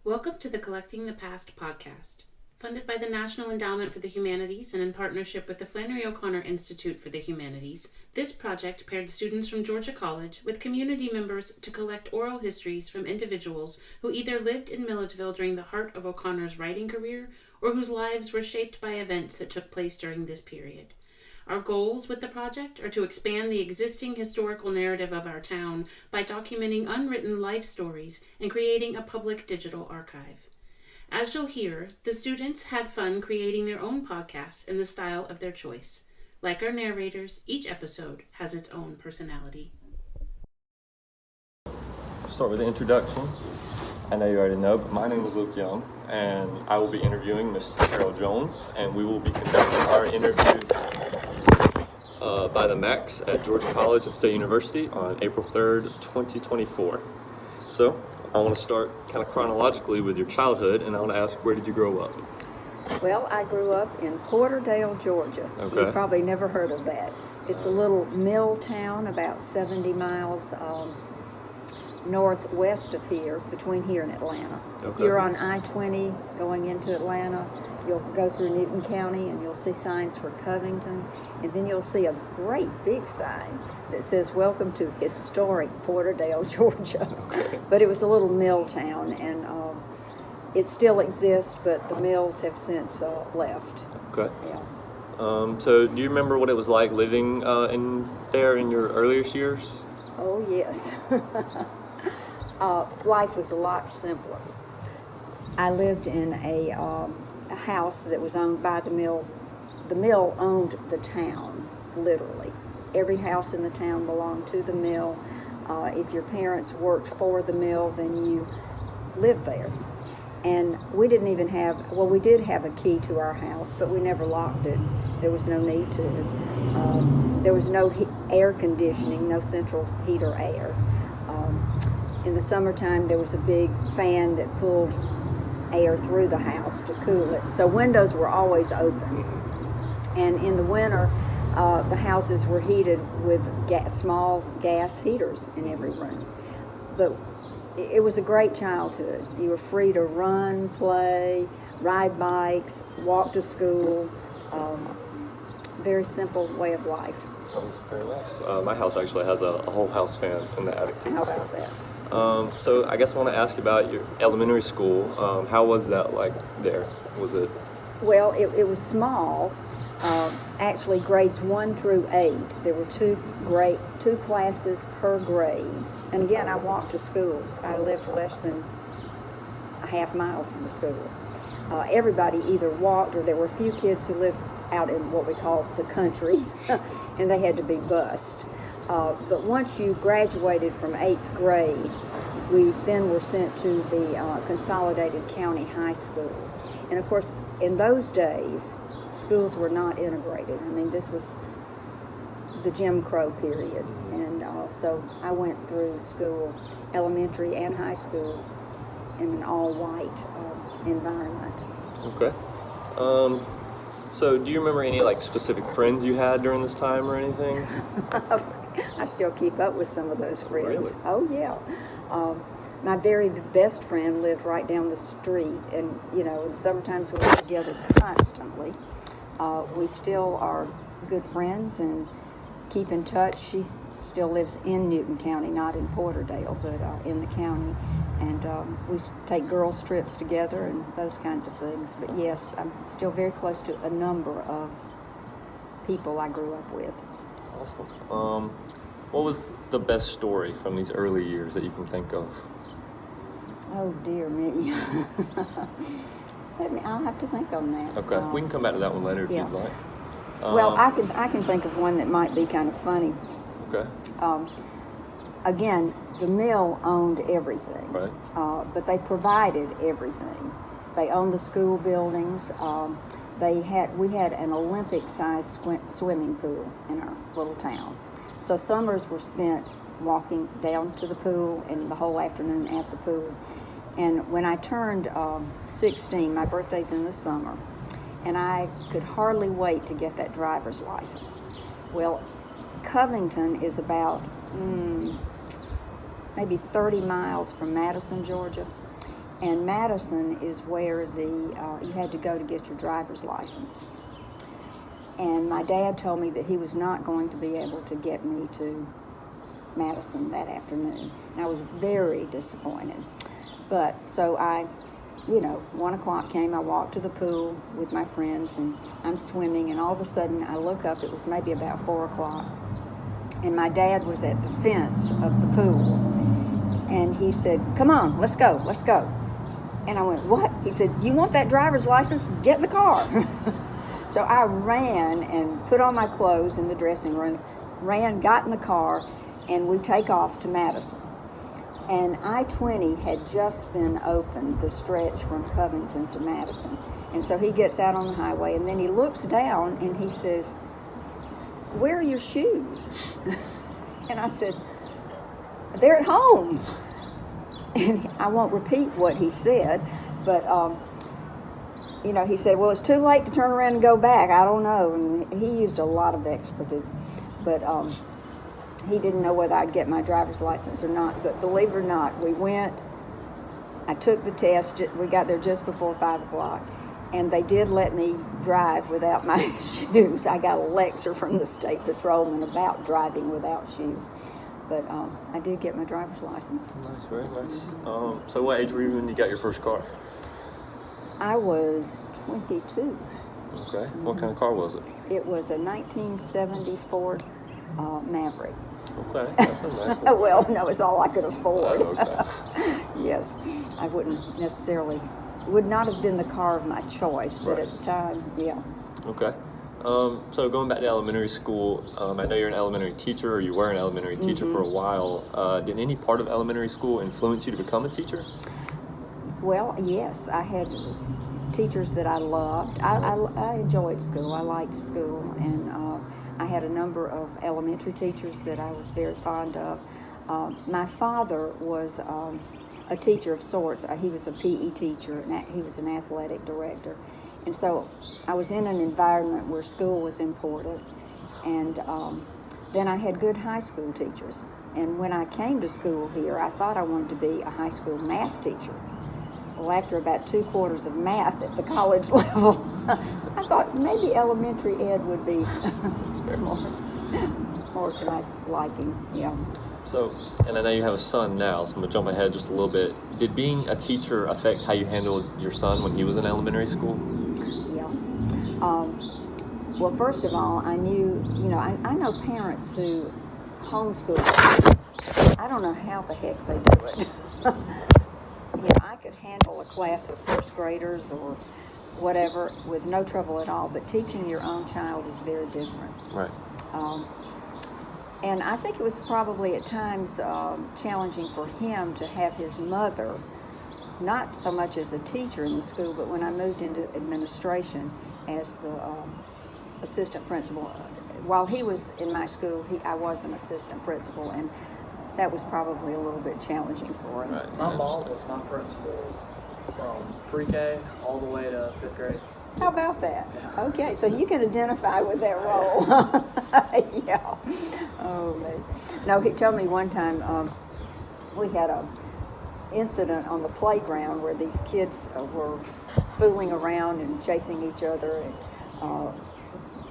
Welcome to the Collecting the Past podcast. Funded by the National Endowment for the Humanities and in partnership with the Flannery O'Connor Institute for the Humanities, this project paired students from Georgia College with community members to collect oral histories from individuals who either lived in Milledgeville during the heart of O'Connor's writing career or whose lives were shaped by events that took place during this period. Our goals with the project are to expand the existing historical narrative of our town by documenting unwritten life stories and creating a public digital archive. As you'll hear, the students had fun creating their own podcasts in the style of their choice. Like our narrators, each episode has its own personality. Start with the introduction. I know you already know, but my name is Luke Young, and I will be interviewing Miss Sherill Jones, and we will be conducting our interview by the Max at Georgia College and State University on April 3rd, 2024. So, I want to start kind of chronologically with your childhood, and I want to ask, where did you grow up? Well, I grew up in Porterdale, Georgia. Okay. You've probably never heard of that. It's a little mill town about 70 miles northwest of here, between here and Atlanta. Okay. If you're on I-20 going into Atlanta, you'll go through Newton County and you'll see signs for Covington, and then you'll see a great big sign that says, "Welcome to historic Porterdale, Georgia." Okay. But it was a little mill town, and it still exists, but the mills have since left. Okay. Yeah. So, do you remember what it was like living in your earliest years? Oh, yes. Life was a lot simpler. I lived in a house that was owned by the mill. The mill owned the town, literally. Every house in the town belonged to the mill. If your parents worked for the mill, then you lived there. And we didn't even have, well, we did have a key to our house, but we never locked it. There was no need to. There was no air conditioning, no central heater air. In the summertime, there was a big fan that pulled air through the house to cool it. So windows were always open. And in the winter, the houses were heated with small gas heaters in every room. But it was a great childhood. You were free to run, play, ride bikes, walk to school. Very simple way of life. Sounds very nice. My house actually has a whole house fan in the attic too. How about that? So I guess I want to ask you about your elementary school. How was that like there? Was it? Well, it was small. Actually, grades 1 through 8. There were two classes per grade. And again, I walked to school. I lived less than a half mile from the school. Everybody either walked, or there were a few kids who lived out in what we call the country, and they had to be bused. But once you graduated from 8th grade, we then were sent to the Consolidated County High School. And of course, in those days, schools were not integrated. I mean, this was the Jim Crow period. And so I went through school, elementary and high school, in an all-white environment. Okay. So do you remember any like specific friends you had during this time or anything? I still keep up with some of those friends. Really? Oh, yeah. My very best friend lived right down the street, and, you know, in summertimes we were together constantly. We still are good friends and keep in touch. She still lives in Newton County, not in Porterdale, but in the county. And we take girls' trips together and those kinds of things. But yes, I'm still very close to a number of people I grew up with. Awesome. What was the best story from these early years that you can think of? Oh, dear me. I'll have to think on that. Okay, we can come back to that one later if yeah. you'd like. Well, I can think of one that might be kind of funny. Okay. Again, the mill owned everything, Right. But they provided everything. They owned the school buildings. We had an Olympic-sized swimming pool in our little town. So summers were spent walking down to the pool and the whole afternoon at the pool. And when I turned 16, my birthday's in the summer, and I could hardly wait to get that driver's license. Well, Covington is about maybe 30 miles from Madison, Georgia. And Madison is where you had to go to get your driver's license. And my dad told me that he was not going to be able to get me to Madison that afternoon. And I was very disappointed. But so 1 o'clock came, I walked to the pool with my friends, and I'm swimming, and all of a sudden I look up, it was maybe about 4 o'clock, and my dad was at the fence of the pool, and he said, "Come on, let's go. And I went, "What?" He said, "You want that driver's license? Get in the car." So I ran and put on my clothes in the dressing room, got in the car, and we take off to Madison. And I-20 had just been opened, the stretch from Covington to Madison. And so he gets out on the highway, and then he looks down and he says, "Where are your shoes?" And I said, "They're at home." And I won't repeat what he said, but he said, "Well, it's too late to turn around and go back. I don't know." And he used a lot of expletives, but he didn't know whether I'd get my driver's license or not. But believe it or not, we went. I took the test. We got there just before 5 o'clock, and they did let me drive without my shoes. I got a lecture from the state patrolman about driving without shoes. But I did get my driver's license. Nice, very nice. So what age were you when you got your first car? I was 22. Okay. What kind of car was it? It was a 1974 Maverick. Okay, that's a nice one. Well, no, it's all I could afford. Oh, okay. Yes, I would not have been the car of my choice, but Right. at the time, yeah. Okay. So going back to elementary school, I know you're an elementary teacher, or you were an elementary teacher for a while. Did any part of elementary school influence you to become a teacher? Well, yes, I had teachers that I loved. I enjoyed school. I liked school, and I had a number of elementary teachers that I was very fond of. My father was a teacher of sorts. He was a PE teacher, and he was an athletic director. And so I was in an environment where school was important. And then I had good high school teachers. And when I came to school here, I thought I wanted to be a high school math teacher. Well, after about 2 quarters of math at the college level, I thought maybe elementary ed would be more to my liking. Yeah. So, and I know you have a son now, so I'm going to jump ahead just a little bit. Did being a teacher affect how you handled your son when he was in elementary school? Yeah. Well, first of all, I knew, I know parents who homeschool. I don't know how the heck they do it. I could handle a class of first graders or whatever with no trouble at all, but teaching your own child is very different. Right. And I think it was probably at times challenging for him to have his mother, not so much as a teacher in the school, but when I moved into administration as the assistant principal. While he was in my school, I was an assistant principal, and that was probably a little bit challenging for him. Right. My mom was my principal from pre-K all the way to 5th grade. How about that? Yeah. Okay, so you can identify with that role. Yeah. Oh, man. No, he told me one time we had a incident on the playground where these kids were fooling around and chasing each other, and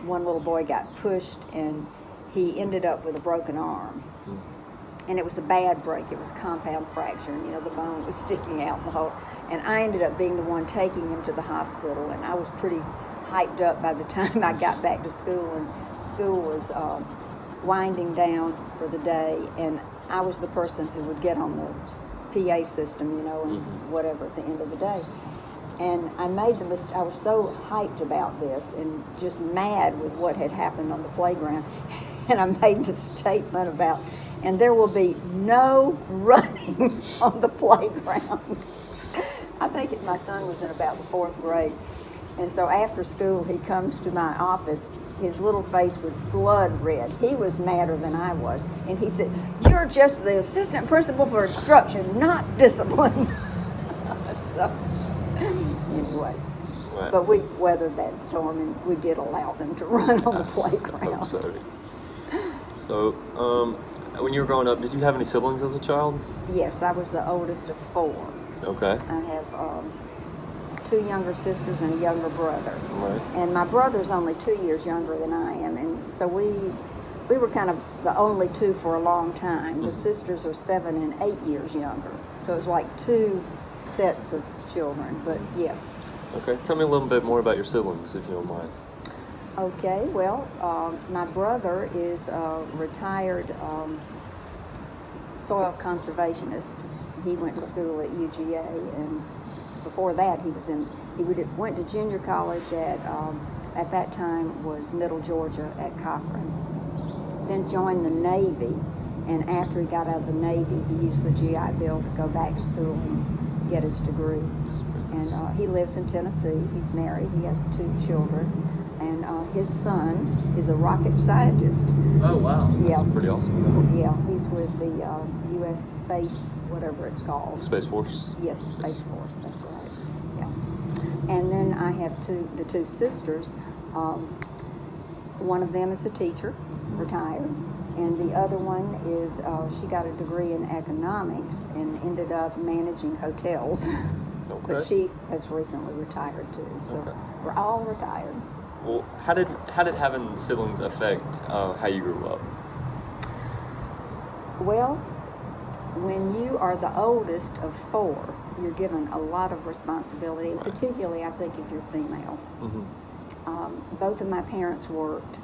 one little boy got pushed and he ended up with a broken arm. And it was a bad break. It was compound fracture, and the bone was sticking out in the hole. And I ended up being the one taking him to the hospital, and I was pretty hyped up by the time I got back to school, and school was winding down for the day, and I was the person who would get on the PA system, and whatever at the end of the day. And I made the mistake. I was so hyped about this and just mad with what had happened on the playground, and I made the statement about, and there will be no running on the playground. I think my son was in about the 4th grade. And so after school, he comes to my office. His little face was blood red. He was madder than I was. And he said, "You're just the assistant principal for instruction, not discipline." So, anyway. Right. But we weathered that storm, and we did allow them to run on the playground. So, when you were growing up, did you have any siblings as a child? Yes, I was the oldest of 4. Okay. I have 2 younger sisters and a younger brother. Right. And my brother's only 2 years younger than I am, and so we were kind of the only 2 for a long time. The sisters are 7 and 8 years younger, so it was like 2 sets of children. But yes. Okay. Tell me a little bit more about your siblings, if you don't mind. Okay. Well, my brother is a retired soil conservationist. He went to school at UGA, and before that went to junior college at that time was Middle Georgia at Cochran. Then joined the Navy, and after he got out of the Navy, he used the GI Bill to go back to school and get his degree. And he lives in Tennessee. He's married. He has 2 children, and his son is a rocket scientist. Oh, wow. That's pretty awesome. Yeah, he's with the U.S. Space, whatever it's called. Space Force? Yes, Space Force, that's right. Yeah. And then I have the 2 sisters. One of them is a teacher, retired, and the other one is, she got a degree in economics and ended up managing hotels. Okay. But she has recently retired too, so we're all retired. Well, how did having siblings affect how you grew up? Well, when you are the oldest of 4, you're given a lot of responsibility, and particularly, I think, if you're female. Both of my parents worked.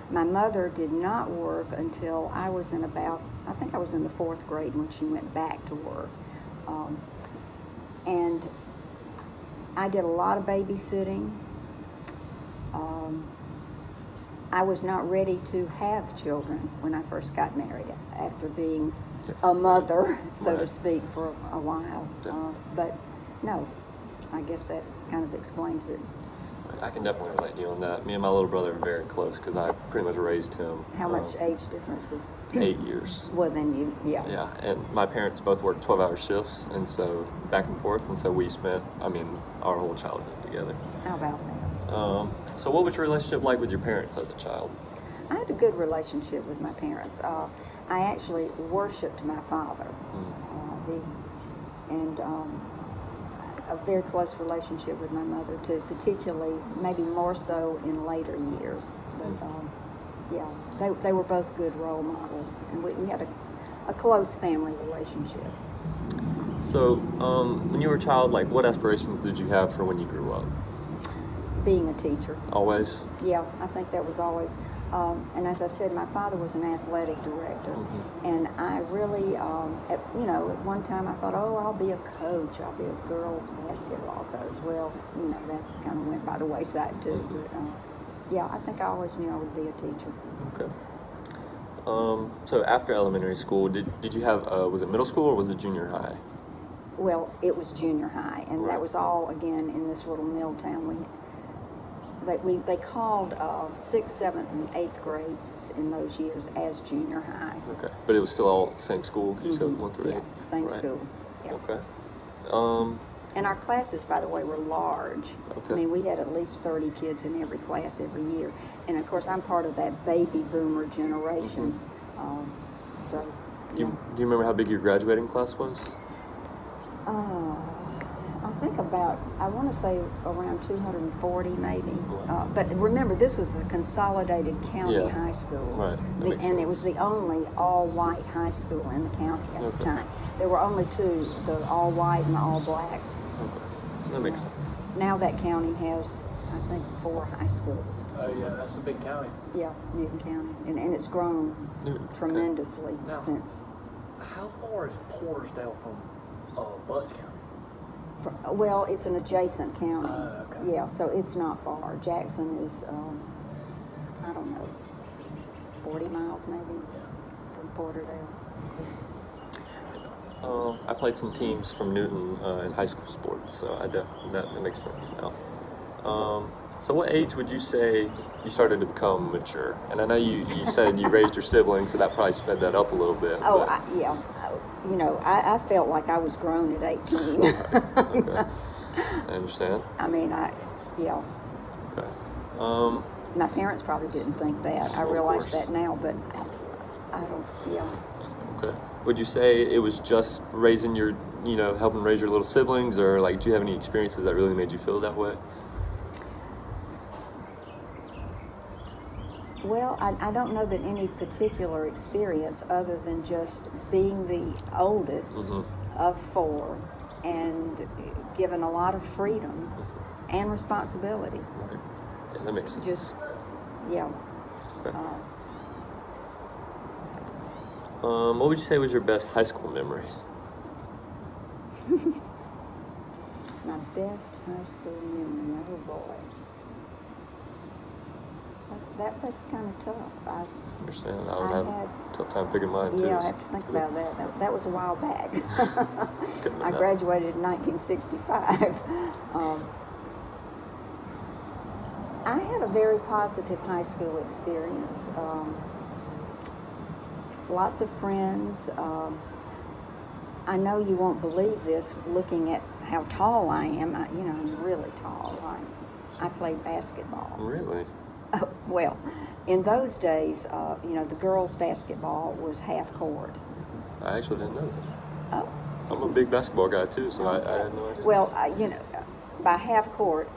My mother did not work until I was in I think I was in the 4th grade when she went back to work. And I did a lot of babysitting. I was not ready to have children when I first got married, after being a mother, so to speak, for a while. But no, I guess that kind of explains it. I can definitely relate to you on that. Me and my little brother are very close because I pretty much raised him. How much age difference is? 8 years. Well, then yeah. Yeah, and my parents both worked 12-hour shifts, and so back and forth, and so we spent, our whole childhood together. How about that? So what was your relationship like with your parents as a child? I had a good relationship with my parents. I actually worshipped my father, and a very close relationship with my mother too, particularly maybe more so in later years. But they were both good role models, and we had a close family relationship. So when you were a child, what aspirations did you have for when you grew up? Being a teacher. Always? Yeah, I think that was always. And as I said, my father was an athletic director, and I really, at one time I thought, I'll be a coach. I'll be a girls' basketball coach. Well, that kind of went by the wayside too. But I think I always knew I would be a teacher. Okay. So after elementary school, did you have, was it middle school or was it junior high? Well, it was junior high, and that was all, again, in this little mill town. They called 6th, 7th, and 8th grades in those years as junior high. Okay, but it was still all same school? Because you said 1 through 8? Yeah, same school. Yeah. Okay. And our classes, by the way, were large. Okay. We had at least 30 kids in every class every year. And, of course, I'm part of that baby boomer generation. Do you remember how big your graduating class was? I think I want to say around 240 maybe. But remember, this was a consolidated county high school. Right. And it was the only all-white high school in the county at the time. There were only 2, the all-white and the all-black. Okay. That makes sense. Now that county has, I think, 4 high schools. Oh, yeah, that's a big county. Yeah, Newton County. And it's grown tremendously since. How far is Portersdale from Butts County? Well, it's an adjacent county. Okay. Yeah, so it's not far. Jackson is, I don't know, 40 miles maybe from Porterdale. I played some teams from Newton in high school sports, so that makes sense now. So what age would you say you started to become mature? And I know you said you raised your siblings, so that probably sped that up a little bit. I felt like I was grown at 18. Okay. I understand. Okay. My parents probably didn't think that. I Of realize course. that now, but I don't, Okay. Would you say it was just raising your helping raise your little siblings, or like, do you have any experiences that really made you feel that way? Well, I don't know that any particular experience other than just being the oldest of four and given a lot of freedom and responsibility. Right. Yeah, that makes sense. Just, yeah. Okay. What would you say was your best high school memory? My best high school memory, oh boy. That's kind of tough. I understand. I would I have had- a tough time picking mine too. Yeah, I have to think about that. That was a while back. Couldn't I have- graduated in 1965. I had a very positive high school experience. Lots of friends. I know you won't believe this looking at how tall I am. I'm really tall. I played basketball. Really? Well, in those days, the girls' basketball was half court. I actually didn't know that. Oh. I'm a big basketball guy too, so I had no idea. Well, by half court,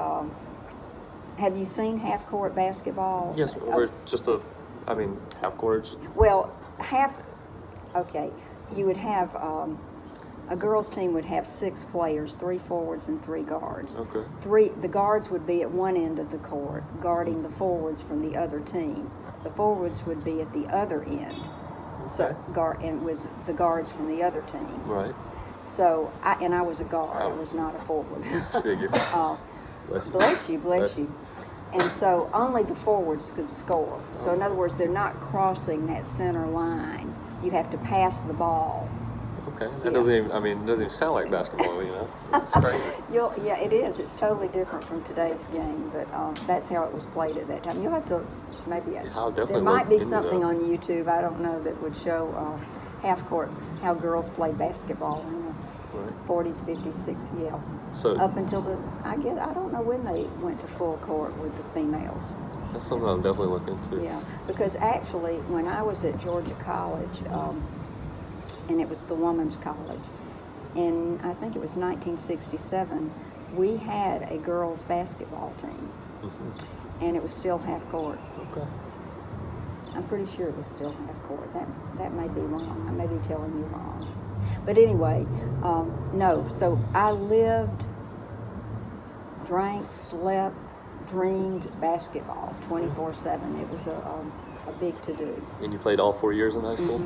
have you seen half court basketball? Yes, we're just half court. Well, okay, you would have, a girls' team would have 6 players, 3 forwards and 3 guards. Okay. The guards would be at one end of the court, guarding the forwards from the other team. The forwards would be at the other end, and with the guards from the other team. Right. So, I was a guard. I Oh. was not a forward. Figure. Bless you. And so only the forwards could score. So in other words, they're not crossing that center line. You have to pass the ball. Okay. That Yeah. doesn't even sound like basketball, It's crazy. Yeah, it is. It's totally different from today's game, but that's how it was played at that time. You'll have to maybe. I'll definitely there might be look into something that. on YouTube. I don't know that would show half court how girls played basketball in the Right. 40s, 50s, 60s. Yeah. So Up until I don't know when they went to full court with the females. that's something I'll definitely look into. Yeah, because actually, when I was at Georgia College, and it was the women's college, and I think it was 1967, we had a girls' basketball team, and it was still half court. Okay. I'm pretty sure it was still half court. That may be wrong. I may be telling you wrong. But anyway, no. So I lived, drank, slept, dreamed basketball 24/7. It was a big to-do. And you played all 4 years in high school?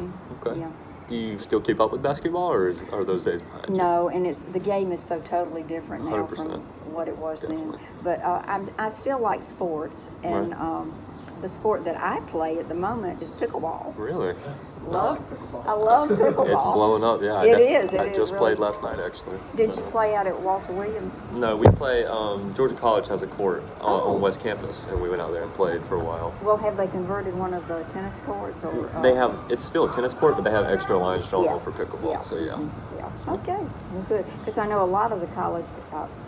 Okay. Yeah. Do you still keep up with basketball, or are those days behind you? No, and the game is so totally different now 100%. from what it was Definitely. then. But I still like sports, and Right. the sport that I play at the moment is pickleball. Really? I love pickleball. It's blowing up, yeah. It is. I It is just really. played last night, actually. Did you play out at Walter Williams? No, we play. Georgia College has a court on West Campus, and we went out there and played for a while. Well, have they converted one of the tennis courts? Or They have. It's still a tennis court, but they have extra lines drawn Yeah. on for pickleball. Yeah. So yeah. Yeah. Okay. Well, good. Because I know a lot of the college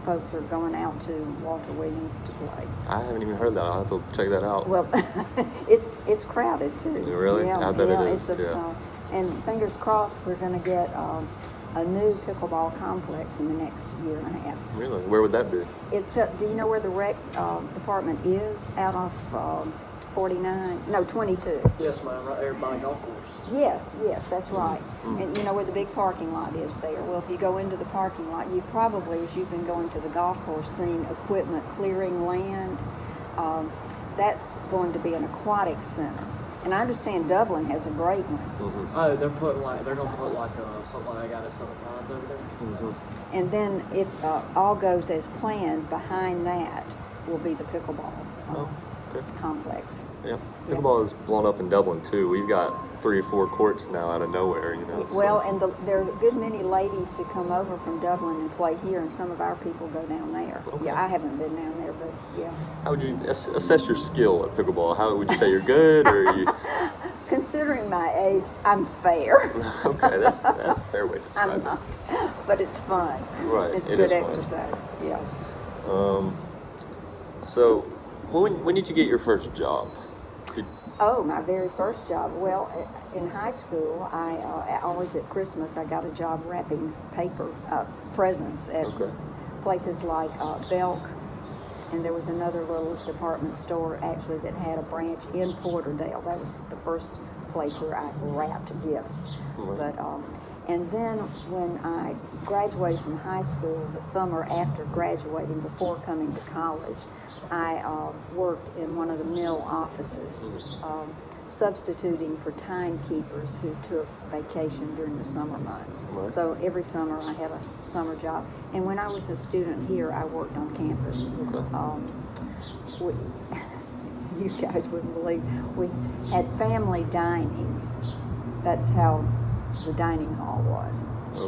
folks are going out to Walter Williams to play. I haven't even heard that. I'll have to check that out. Well, it's crowded too. Really? Yeah, I bet it it's is, yeah. And fingers crossed, we're going to get a new pickleball complex in the next year and a half. Really? Where would that be? Do you know where the rec department is? Out off 49? No, 22. Yes, ma'am. Right there by the golf course. Yes, that's right. And you know where the big parking lot is there. Well, if you go into the parking lot, you've probably, as you've been going to the golf course, seen equipment clearing land. That's going to be an aquatic center. And I understand Dublin has a great one. Oh, they're gonna put something like I got at Southern Pines over there. And then if all goes as planned, behind that will be the pickleball Oh, okay. complex. Yeah. Pickleball is blown up in Dublin too. We've got 3 or 4 courts now out of nowhere. So- Well, and there are a good many ladies who come over from Dublin and play here, and some of our people go down there. Okay. Yeah, I haven't been down there, but yeah. How would you assess your skill at pickleball? How would you say you're good, or are you? Considering my age, I'm fair. Okay, that's a fair way to describe I'm it. not, but it's fun. Right, It's it good is fun. exercise. Yeah. So, when did you get your first job? Oh, my very first job. Well, in high school, I always at Christmas I got a job wrapping paper presents at places like Belk, and there was another little department store actually that had a branch in Porterdale. That was the first place where I wrapped gifts. But and then when I graduated from high school, the summer after graduating, before coming to college, I worked in one of the mill offices, substituting for timekeepers who took vacation during the summer months. Right. So every summer I had a summer job. And when I was a student here, I worked on campus. You guys wouldn't believe, we had family dining. That's how the dining hall was.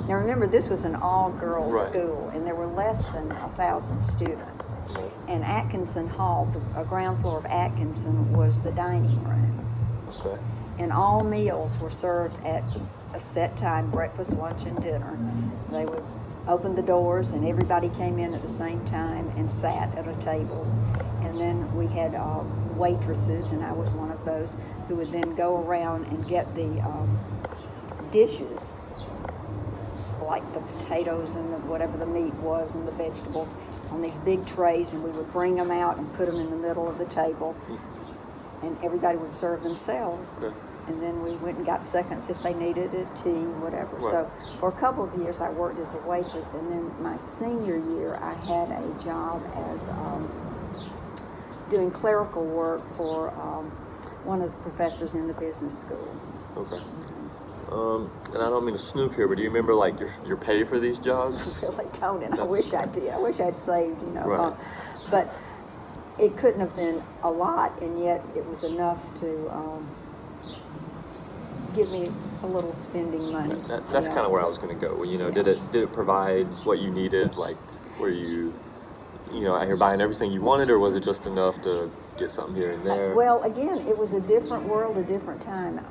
Now remember, this was an all-girls school, and there were less than 1,000 students. And Atkinson Hall, the ground floor of Atkinson, was the dining room. Okay. And all meals were served at a set time, breakfast, lunch, and dinner. They would open the doors, and everybody came in at the same time and sat at a table. And then we had waitresses, and I was one of those, who would then go around and get the dishes, like the potatoes and whatever the meat was and the vegetables, on these big trays, and we would bring them out and put them in the middle of the table, and everybody would serve themselves. Okay. And then we went and got seconds if they needed it, tea, whatever. Right. So for a couple of years I worked as a waitress, and then my senior year I had a job as doing clerical work for one of the professors in the business school. Okay. And I don't mean to snoop here, but do you remember like your pay for these jobs? I really don't, and I wish I did. I wish I'd saved, Right. But it couldn't have been a lot, and yet it was enough to give me a little spending money. That's kind of where I was going to go. Well, did it provide what you needed? Like, were you out here buying everything you wanted, or was it just enough to get something here and there? Well, again, it was a different world, a different time.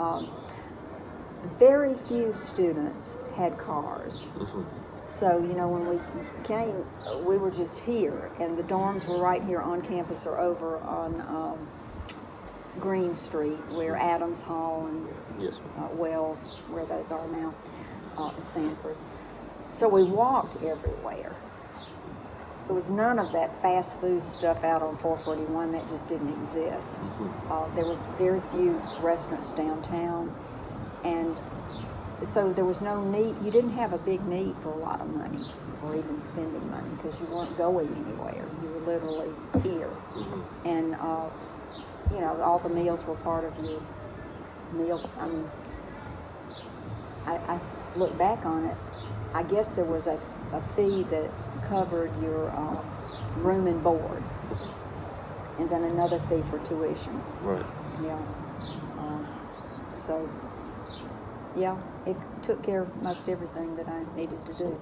Very few students had cars. Mm-hmm. So, when we came, we were just here, and the dorms were right here on campus or over on Green Street, where Adams Hall and Yes. Wells, where those are now, Sanford. So we walked everywhere. There was none of that fast food stuff out on 441. That just didn't exist. Mm-hmm. There were very few restaurants downtown, and so there was no need. You didn't have a big need for a lot of money or even spending money, because you weren't going anywhere. You were literally here. Mm-hmm. And all the meals were part of your meal. I mean, I look back on it, I guess there was a fee that covered your room and board, and then another fee for tuition. Right. Yeah. So, yeah, it took care of most everything that I needed to do.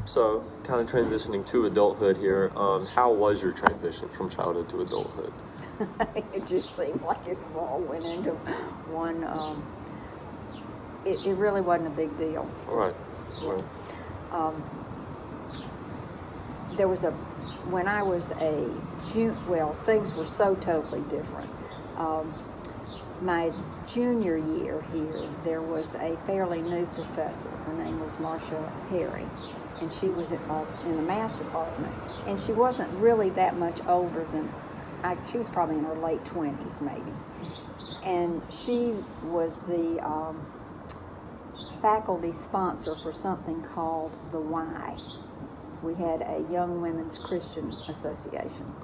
So, kind of transitioning to adulthood here, how was your transition from childhood to adulthood? It just seemed like it all went into one. It really wasn't a big deal. Right. There was when I was things were so totally different. My junior year here, there was a fairly new professor. Her name was Marcia Perry, and she was in the math department. And she wasn't really that much older than she was probably in her late 20s, maybe. And she was the faculty sponsor for something called the Y. We had a Young Women's Christian Association,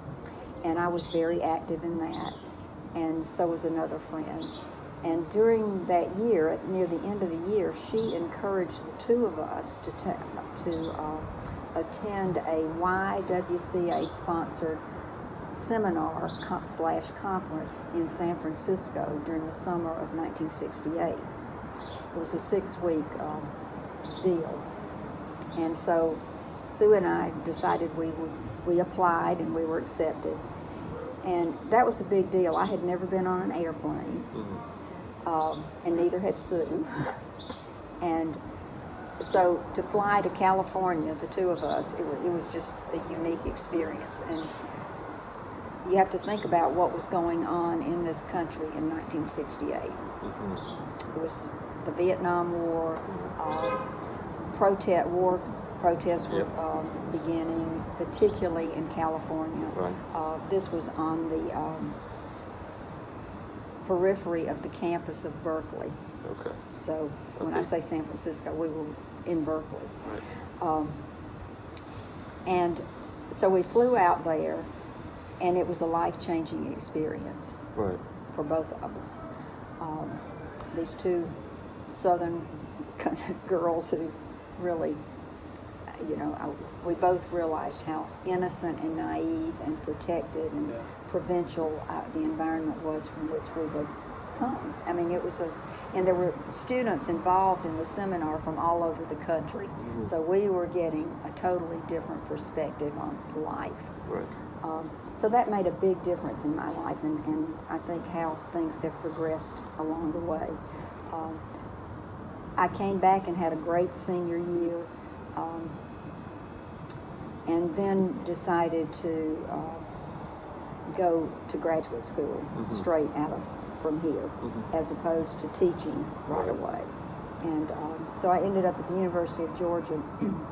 and I was very active in that, and so was another friend. And during that year, near the end of the year, she encouraged the two of us to attend a YWCA-sponsored seminar / conference in San Francisco during the summer of 1968. It was a 6-week deal. And so Sue and I decided we applied, and we were accepted. And that was a big deal. I had never been on an airplane, and neither had Sue. And so to fly to California, the two of us, it was just a unique experience. And you have to think about what was going on in this country in 1968. Mm-hmm. It was the Vietnam War, protests were Yep. beginning, particularly in California. Right. This was on the periphery of the campus of Berkeley. Okay. So when I Okay. say San Francisco, we were in Berkeley. Right. And so we flew out there, and it was a life-changing experience Right. for both of us. These two Southern girls who really, we both realized how innocent and naive and protected and Yeah. provincial the environment was from which we had come. I mean, and there were students involved in the seminar from all over the country. Mm-hmm. So we were getting a totally different perspective on life. Right. So that made a big difference in my life, and I think how things have progressed along the way. I came back and had a great senior year, and then decided to go to graduate school Mm-hmm. straight out from here, Mm-hmm. as opposed to teaching right away. And so I ended up at the University of Georgia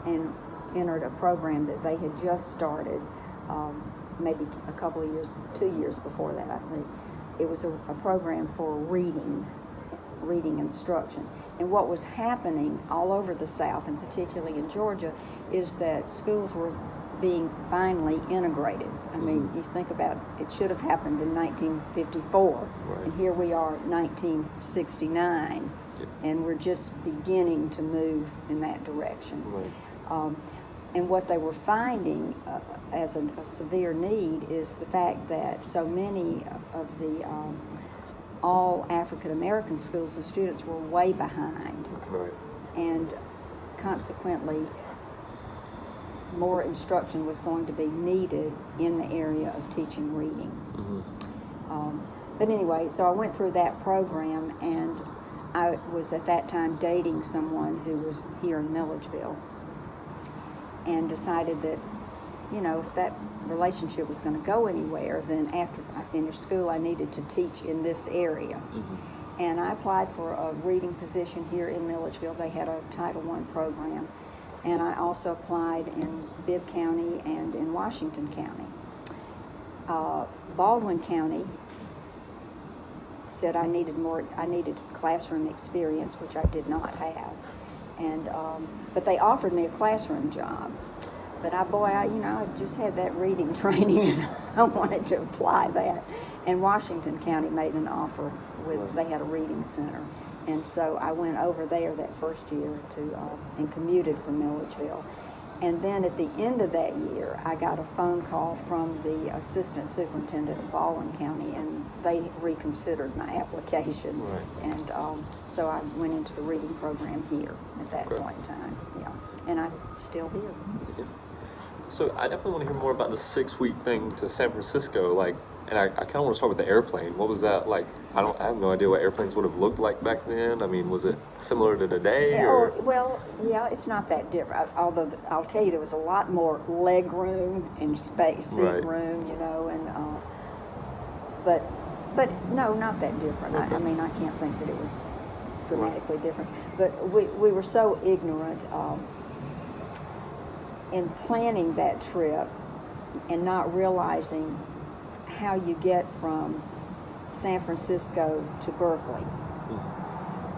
and entered a program that they had just started, maybe a couple of years, 2 years before that, I think. It was a program for reading instruction. And what was happening all over the South, and particularly in Georgia, is that schools were being finally integrated. I mean, you think about it, it should have happened in 1954, Right. and here we are, 1969, Yep. and we're just beginning to move in that direction. Right. And what they were finding as a severe need is the fact that so many of the all African American schools, the students were way behind, Right. and consequently more instruction was going to be needed in the area of teaching reading. Mm-hmm. But anyway, so I went through that program, and I was at that time dating someone who was here in Milledgeville, and decided that, if that relationship was going to go anywhere, then after I finished school, I needed to teach in this area. Mm-hmm. And I applied for a reading position here in Milledgeville. They had a Title I program. And I also applied in Bibb County and in Washington County. Baldwin County said I needed classroom experience, which I did not have. And but they offered me a classroom job. But I just had that reading training, and I wanted to apply that. And Washington County made an offer they had a reading center. And so I went over there that first year and commuted from Milledgeville. And then at the end of that year, I got a phone call from the assistant superintendent of Baldwin County, and they reconsidered my application. Right. And so I went into the reading program here at that Okay. point in time. Yeah, and I'm still here. Yeah. So I definitely want to hear more about the 6-week thing to San Francisco. And I kind of want to start with the airplane. What was that like? I have no idea what airplanes would have looked like back then. I mean, was it similar to today? Or? Well, yeah, it's not that different. Although I'll tell you, there was a lot more leg room and seat Right. room, and but no, not that different. Okay. I mean, I can't think that it was dramatically different. But we were so ignorant in planning that trip and not realizing how you get from San Francisco to Berkeley.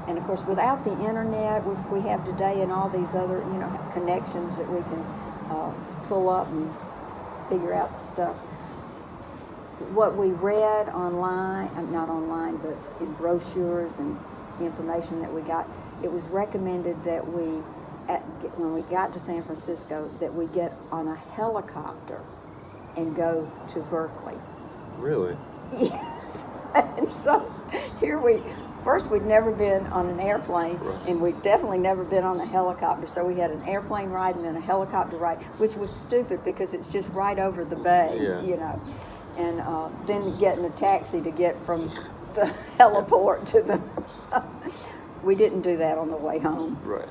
And of course, without the internet, which we have today, and all these other, connections that we can pull up and figure out stuff, what we read online, not online, but in brochures and information that we got, it was recommended that when we got to San Francisco, that we get on a helicopter and go to Berkeley. Really? Yes. And so here first we'd never been on an airplane, Right. and we'd definitely never been on a helicopter. So we had an airplane ride and then a helicopter ride, which was stupid because it's just right over the bay, Yeah. And then getting a taxi to get from the heliport to the... We didn't do that on the way home. Right.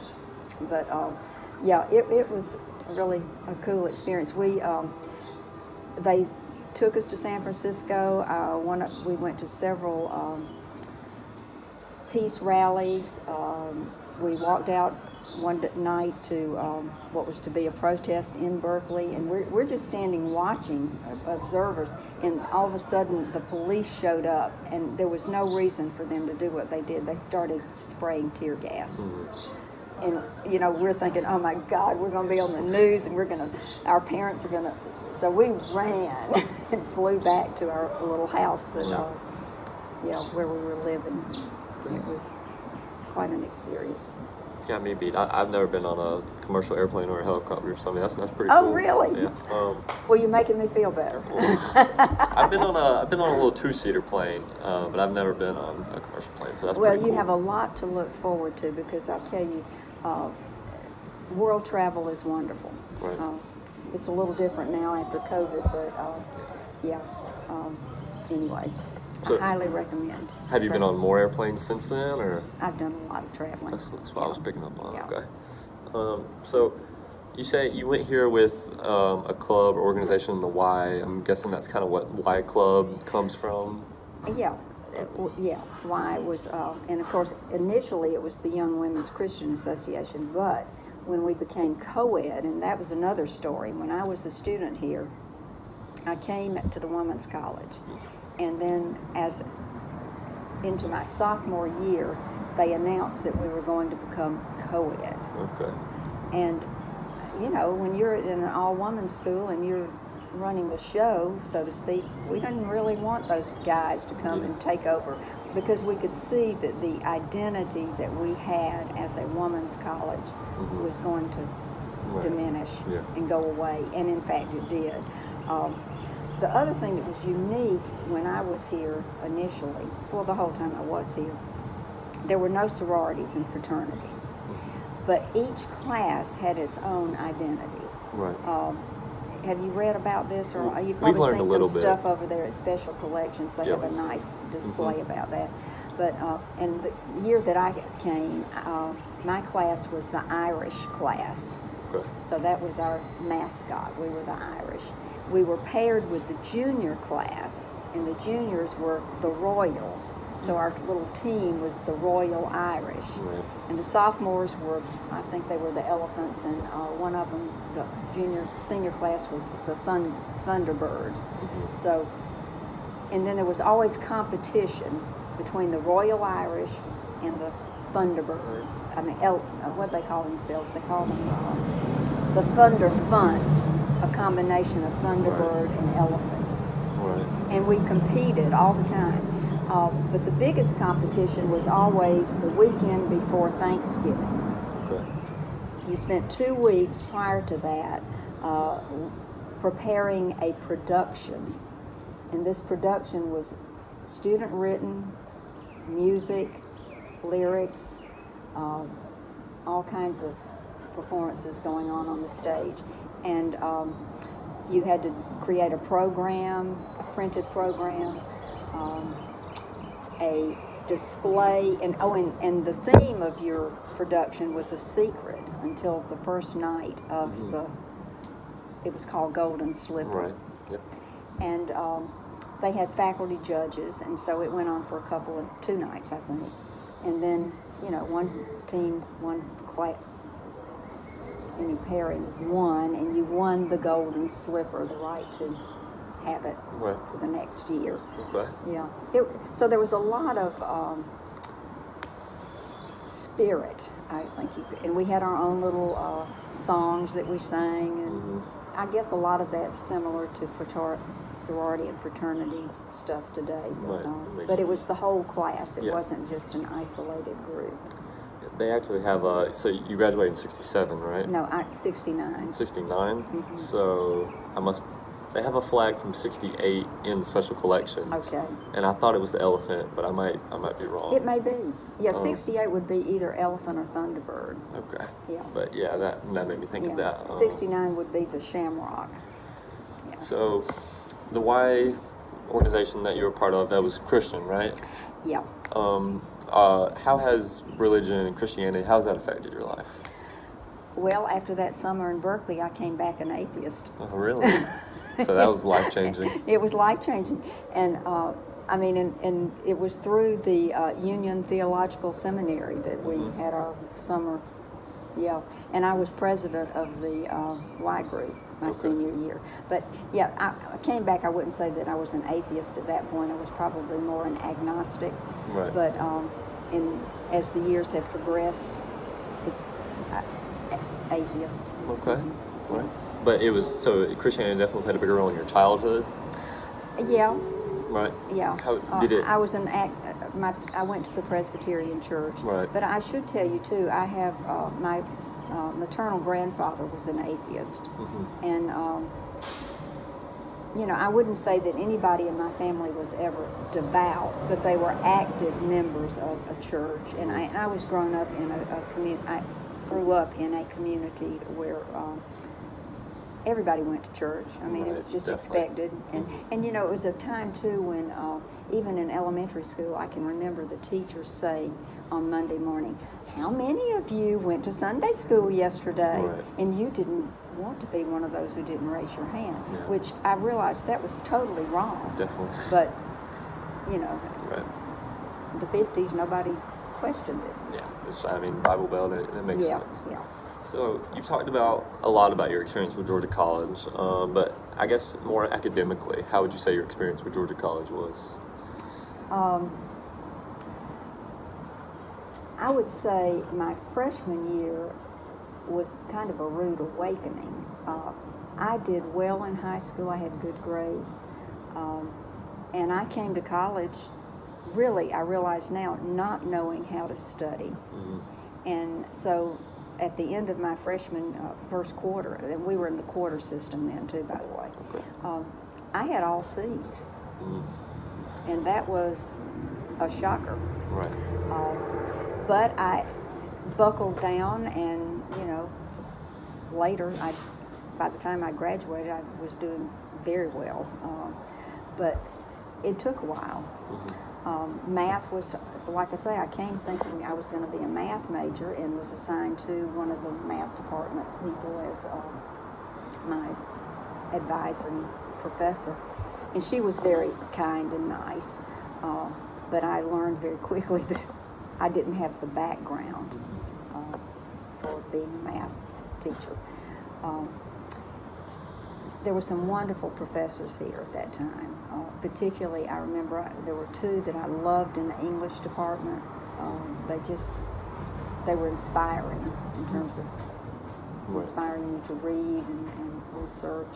But yeah, it was really a cool experience. They took us to San Francisco. We went to several peace rallies. We walked out one night to what was to be a protest in Berkeley, and we're just standing watching, observers, and all of a sudden the police showed up, and there was no reason for them to do what they did. They started spraying tear gas. And, you know, we're thinking, oh my God, we're going to be on the news, and our parents are going to, so we ran and flew back to our little house that, where we were living. It was quite an experience. Got me beat. I've never been on a commercial airplane or a helicopter or something. That's pretty cool. Oh, really? Yeah. Well, you're making me feel better. I've been on a little 2-seater plane, but I've never been on a commercial plane. So that's well, pretty cool. You have a lot to look forward to, because I'll tell you, world travel is wonderful. Right. It's a little different now after COVID, but anyway, So, I highly recommend. Have you been on more airplanes since then, or? I've done a lot of traveling. That's what I was picking up on. Yeah. Okay. So, you say you went here with a club or organization, the Y. I'm guessing that's kind of what Y Club comes from. Yeah. Y was, and of course, initially it was the Young Women's Christian Association, but when we became co-ed, and that was another story. When I was a student here, I came to the Women's College, and then as into my sophomore year, they announced that we were going to become co-ed. Okay. And, you know, when you're in an all-woman school and you're running the show, so to speak, we didn't really want those guys to come and take over, because we could see that the identity that we had as a woman's college was going to diminish and go away, and in fact it did. The other thing that was unique when I was here initially, well, the whole time I was here, there were no sororities and fraternities, but each class had its own identity. Right. Have you read about this, or you've We've probably learned seen a little some bit. stuff over there at Special Collections? They have a Yes. nice display about that. But and the year that I came, my class was the Irish class. Okay. So that was our mascot. We were the Irish. We were paired with the junior class, and the juniors were the Royals. So our little team was the Royal Irish. Right. And the sophomores were, I think they were the Elephants, and one of them, the senior class was the Thunderbirds. So, and then there was always competition between the Royal Irish and the Thunderbirds. I mean, what they call themselves? They call them the Thunder Funts, a combination of Thunderbird and Elephant. Right. And we competed all the time. But the biggest competition was always the weekend before Thanksgiving. Okay. You spent 2 weeks prior to that preparing a production. And this production was student-written, music, lyrics, all kinds of performances going on the stage. And you had to create a program, a printed program, a display, and the theme of your production was a secret until the first night of it was called Golden Slipper. Right. Yep. And they had faculty judges, and so it went on for 2 nights, I think. And then, you know, one team, one class, any pairing won, and you won the Golden Slipper, the right to have it for the next year. Okay. Yeah. So there was a lot of spirit, I think and we had our own little songs that we sang, and I guess a lot of that's similar to sorority and fraternity stuff today. But it was the whole class. It wasn't just an isolated group. They actually have so you graduated in 67, right? No, 69. 69? So they have a flag from 68 in Special Collections. Okay. And I thought it was the elephant, but I might be wrong. It may be. Yeah, 68 would be either Elephant or Thunderbird. Okay. Yeah. But yeah, that made me think of that. 69 would be the Shamrock. Yeah. So the Y organization that you were part of, that was Christian, right? Yeah. How has religion and Christianity, how has that affected your life? Well, after that summer in Berkeley, I came back an atheist. Oh, really? So that was life-changing. It was life-changing. And, and it was through the Union Theological Seminary that we had our summer, and I was president of the Y group my senior year. But, I came back. I wouldn't say that I was an atheist at that point. I was probably more an agnostic. Right. But as the years have progressed, it's atheist. Okay. Right. But it was, so Christianity definitely played a bigger role in your childhood? Yeah. Right. Yeah. How did it? I was I went to the Presbyterian church. Right. But I should tell you too, I have my maternal grandfather was an atheist, and I wouldn't say that anybody in my family was ever devout, but they were active members of a church. And I was growing up in a community. I grew up in a community where everybody went to church. I mean, it was just expected. And it was a time too when even in elementary school, I can remember the teachers saying on Monday morning, "How many of you went to Sunday school yesterday?" Right. And you didn't want to be one of those who didn't raise your hand, Yeah. which I realized that was totally wrong. Definitely. But, Right. the 50s, nobody questioned it. Yeah. Bible Belt, that makes sense. Yeah. So you've talked about a lot about your experience with Georgia College, but I guess more academically, how would you say your experience with Georgia College was? I would say my freshman year was kind of a rude awakening. I did well in high school. I had good grades. And I came to college, really, I realize now, not knowing how to study. And so at the end of my freshman first quarter, and we were in the quarter system then too, by the way, I had all C's. And that was a shocker. Right. But I buckled down, and later, by the time I graduated, I was doing very well. But it took a while. Math was, like I say, I came thinking I was going to be a math major and was assigned to one of the math department people as my advisor and professor. And she was very kind and nice. But I learned very quickly that I didn't have the background for being a math teacher. There were some wonderful professors here at that time. Particularly, I remember there were two that I loved in the English department. They were inspiring in terms of inspiring you to read and research.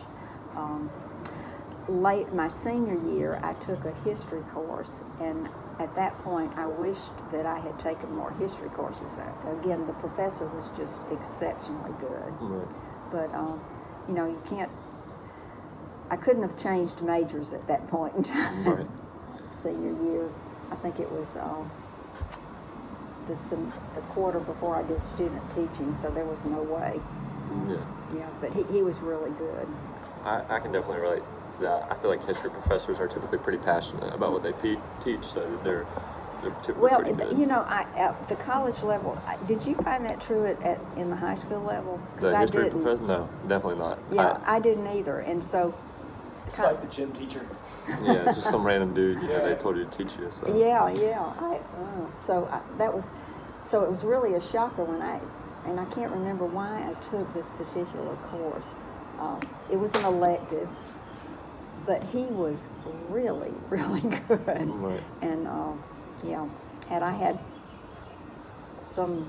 My senior year, I took a history course, and at that point, I wished that I had taken more history courses. Again, the professor was just exceptionally good. Right. But, you can't, I couldn't have changed majors at that point in time. Right. Senior year, I think it was the quarter before I did student teaching, so there was no way. Yeah, but he was really good. I can definitely relate to that. I feel like history professors are typically pretty passionate about what they teach, so they're typically pretty good. At the college level, did you find that true in the high school level? The history professor? No, definitely not. Yeah, I didn't either, and so. It's like the gym teacher. Yeah, it's just some random dude, they told you to teach you. So. Yeah. So it was really a shocker when I can't remember why I took this particular course. It was an elective, but he was really, really good. Right. And had I had some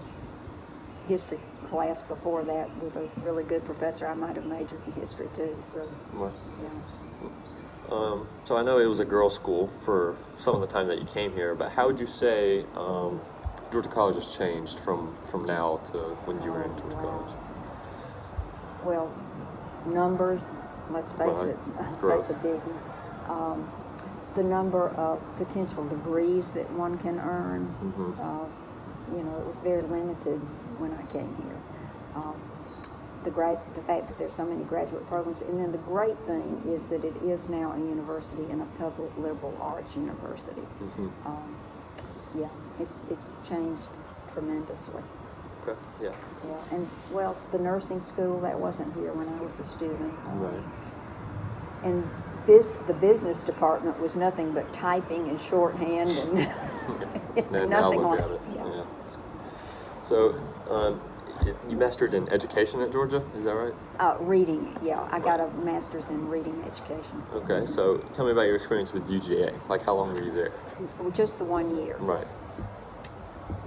history class before that with a really good professor, I might have majored in history too. So, Right. yeah. So I know it was a girls' school for some of the time that you came here, but how would you say Georgia College has changed from now to when you were in Georgia College? Well, numbers, let's face it, Growth. that's a biggie. The number of potential degrees that one can earn, it was very limited when I came here. The fact that there's so many graduate programs, and then the great thing is that it is now a university and a public liberal arts university. It's changed tremendously. Okay. Yeah. Yeah, and well, the nursing school, that wasn't here when I was a student. Right. And the business department was nothing but typing and shorthand and And now nothing look like at it. yeah. Yeah. So, you mastered in education at Georgia, is that right? Reading, yeah. I got a master's in reading education. Okay, so tell me about your experience with UGA. Like, how long were you there? Just the 1 year. Right.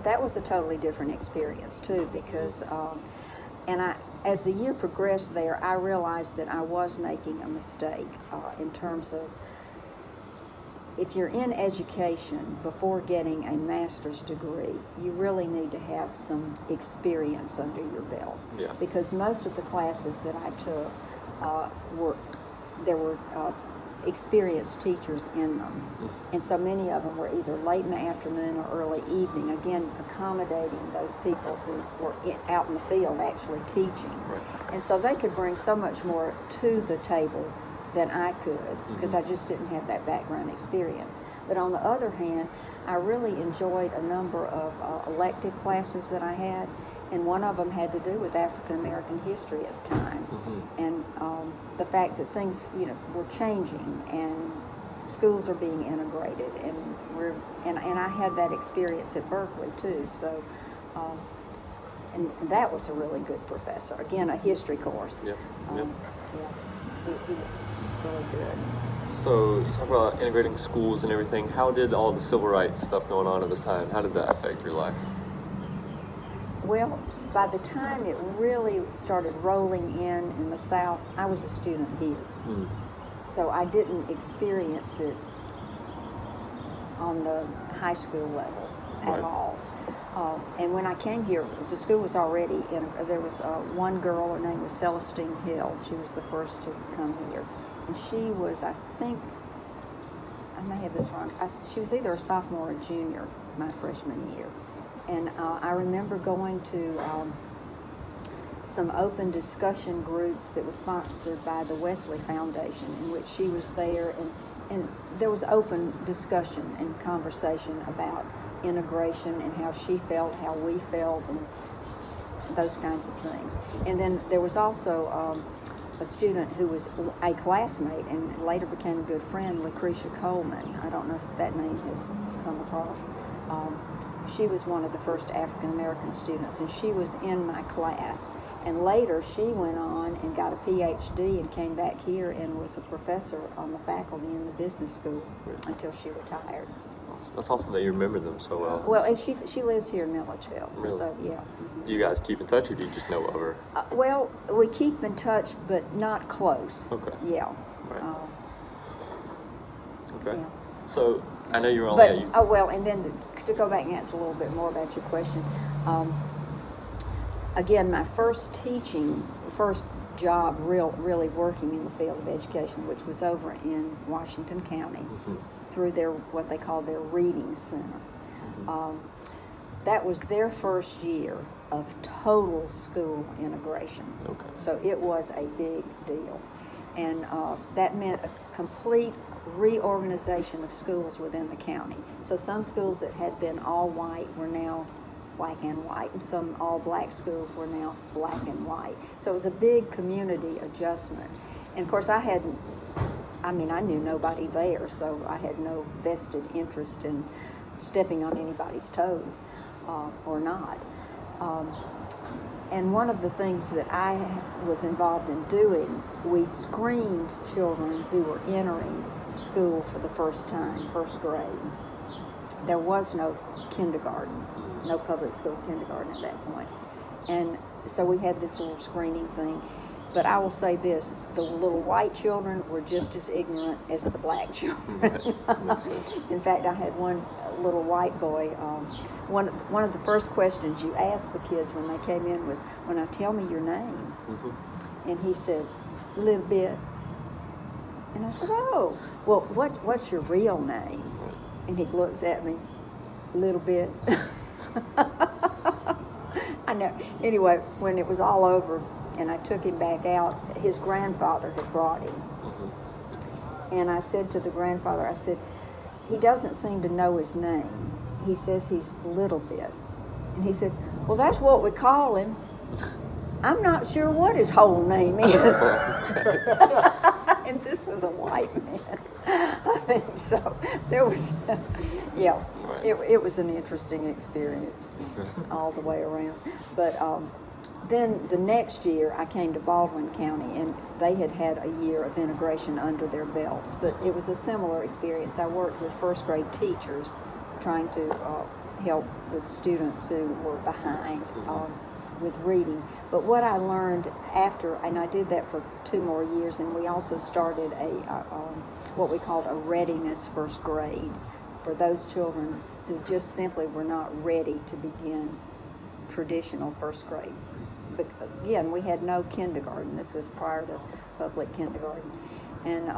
That was a totally different experience too, because as the year progressed there, I realized that I was making a mistake in terms of, if you're in education before getting a master's degree, you really need to have some experience under your belt. Yeah. Because most of the classes that I took were experienced teachers in them. And so many of them were either late in the afternoon or early evening, again, accommodating those people who were out in the field actually teaching. Right. And so they could bring so much more to the table than I could, because I just didn't have that background experience. But on the other hand, I really enjoyed a number of elective classes that I had, and one of them had to do with African American history at the time, and the fact that things, were changing, and schools are being integrated, and I had that experience at Berkeley too. So, and that was a really good professor. Again, a history course. Yep. Yeah, he was really good. So, you talk about integrating schools and everything. How did all the civil rights stuff going on at this time, how did that affect your life? Well, by the time it really started rolling in the South, I was a student here. So I didn't experience it on the high school level at all. And when I came here, the school was already there was one girl, her name was Celestine Hill. She was the first to come here. And she was, I think, I may have this wrong, she was either a sophomore or junior my freshman year. And I remember going to some open discussion groups that were sponsored by the Wesley Foundation, in which she was there, and there was open discussion and conversation about integration and how she felt, how we felt, and those kinds of things. And then there was also a student who was a classmate and later became a good friend, Lucretia Coleman. I don't know if that name has come across. She was one of the first African American students, and she was in my class. And later she went on and got a PhD and came back here and was a professor on the faculty in the business school until she retired. That's awesome that you remember them so well. Well, and she lives here in Milledgeville. Really? So, yeah. Do you guys keep in touch, or do you just know of her? Well, we keep in touch, but not close. Okay. Yeah. Right. Okay. Yeah. So, I know you're only... And then to go back and answer a little bit more about your question, again, my first job really working in the field of education, which was over in Washington County through what they call their reading center. That was their first year of total school integration. Okay. So it was a big deal. And that meant a complete reorganization of schools within the county. So some schools that had been all white were now black and white, and some all black schools were now black and white. So it was a big community adjustment. And of course I knew nobody there, so I had no vested interest in stepping on anybody's toes or not. And one of the things that I was involved in doing, we screened children who were entering school for the first time, first grade. There was no kindergarten, no public school kindergarten at that point. And so we had this little screening thing. But I will say this, the little white children were just as ignorant as the black children. Makes sense. In fact, I had one little white boy, one of the first questions you asked the kids when they came in was, "Well, now tell me your name." And he said, "Little bit." And I said, "Oh, well, what's your real name?" And he looks at me, "Little bit." I know. Anyway, when it was all over and I took him back out, his grandfather had brought him. And I said to the grandfather, I said, "He doesn't seem to know his name. He says he's Little Bit." And he said, Well, that's what we call him. I'm not sure what his whole name is. And this was a white man. I mean, so there was, yeah, it was an interesting experience all the way around. But then the next year I came to Baldwin County, and they had had a year of integration under their belts. But it was a similar experience. I worked with first grade teachers trying to help with students who were behind with reading. But what I learned after, and I did that for 2 more years, and we also started what we called a readiness first grade for those children who just simply were not ready to begin traditional first grade. But again, we had no kindergarten. This was prior to public kindergarten. And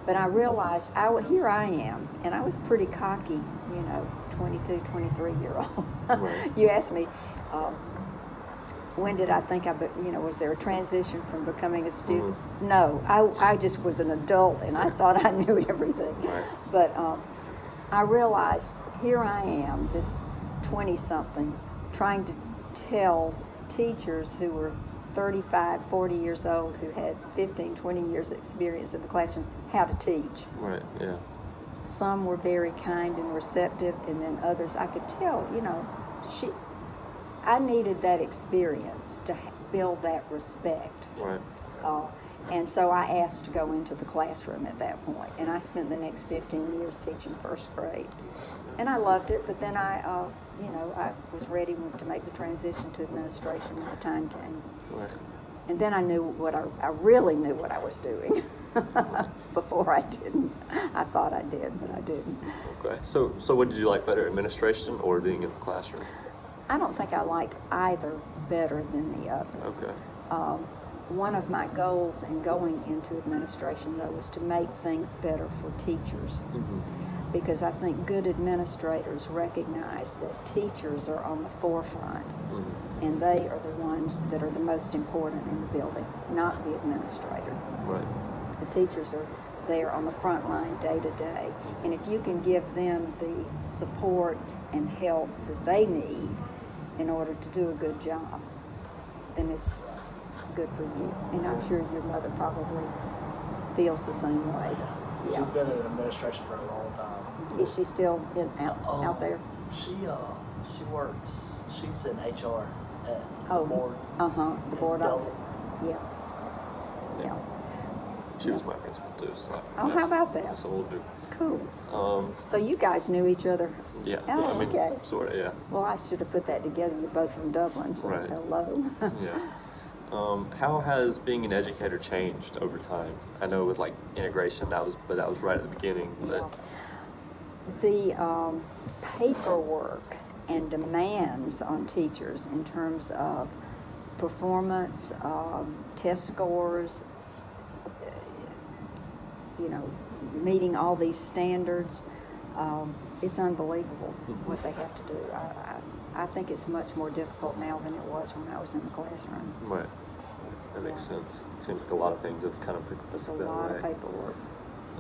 but I realized here I am, and I was pretty cocky, 22, 23-year-old. Right. You asked me, when did I think was there a transition from becoming a student? No, I just was an adult, and I thought I knew everything. Right. But I realized here I am, this 20-something, trying to tell teachers who were 35, 40 years old, who had 15, 20 years experience in the classroom, how to teach. Right, yeah. Some were very kind and receptive, and then others, I could tell, I needed that experience to build that respect. Right. And so I asked to go into the classroom at that point, and I spent the next 15 years teaching first grade. And I loved it, but then I was ready to make the transition to administration when the time came. Right. And then I really knew what I was doing. Before I didn't. I thought I did, but I didn't. Okay. So what did you like better, administration or being in the classroom? I don't think I like either better than the other. Okay. One of my goals in going into administration, though, was to make things better for teachers. Mm-hmm. Because I think good administrators recognize that teachers are on the forefront, and they are the ones that are the most important in the building, not the administrator. Right. The teachers are there on the front line day to day, and if you can give them the support and help that they need in order to do a good job, then it's good for you. And I'm sure your mother probably feels the same way. Yeah. She's been in administration for a long time. Is she still out there? She works. She's in HR at Oh, the board. The board Double. office. Yeah. Yeah. She was my principal too. So Oh, how about that? So we'll do. Cool. So you guys knew each other? Yeah. Oh, I mean, okay. sort of, yeah. Well, I should have put that together. You're both from Dublin, so Right. hello. Yeah. How has being an educator changed over time? I know with like integration, that was right at the beginning. But The paperwork and demands on teachers in terms of performance, test scores, meeting all these standards, it's unbelievable what they have to do. I think it's much more difficult now than it was when I was in the classroom. right. That makes sense. It seems like a lot of things have kind of picked up It's that a lot way. of paperwork.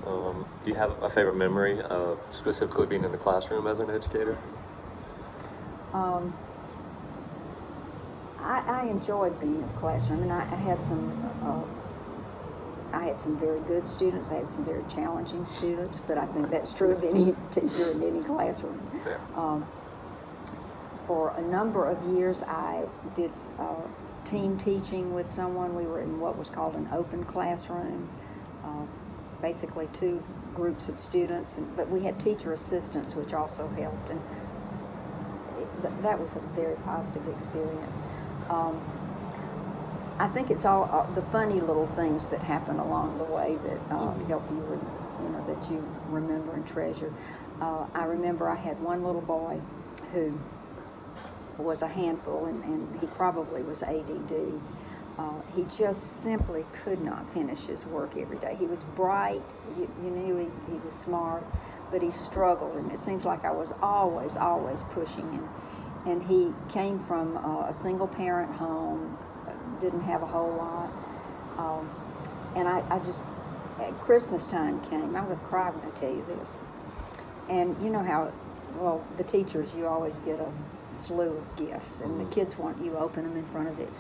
Do you have a favorite memory of specifically being in the classroom as an educator? I enjoyed being in the classroom, and I had some very good students. I had some very challenging students, but I think that's true of any teacher in any classroom. Yeah. For a number of years, I did team teaching with someone. We were in what was called an open classroom, basically 2 groups of students, but we had teacher assistants, which also helped, and that was a very positive experience. I think it's all the funny little things that happen along the way that help you, that you remember and treasure. I remember I had one little boy who was a handful, and he probably was ADD. He just simply could not finish his work every day. He was bright, you knew he was smart, but he struggled, and it seems like I was always pushing him. And he came from a single parent home, didn't have a whole lot. And I just, at Christmas time came, I'm going to cry when I tell you this. And you know how, well, the teachers, you always get a slew of gifts, and the kids want you to open them in front of it.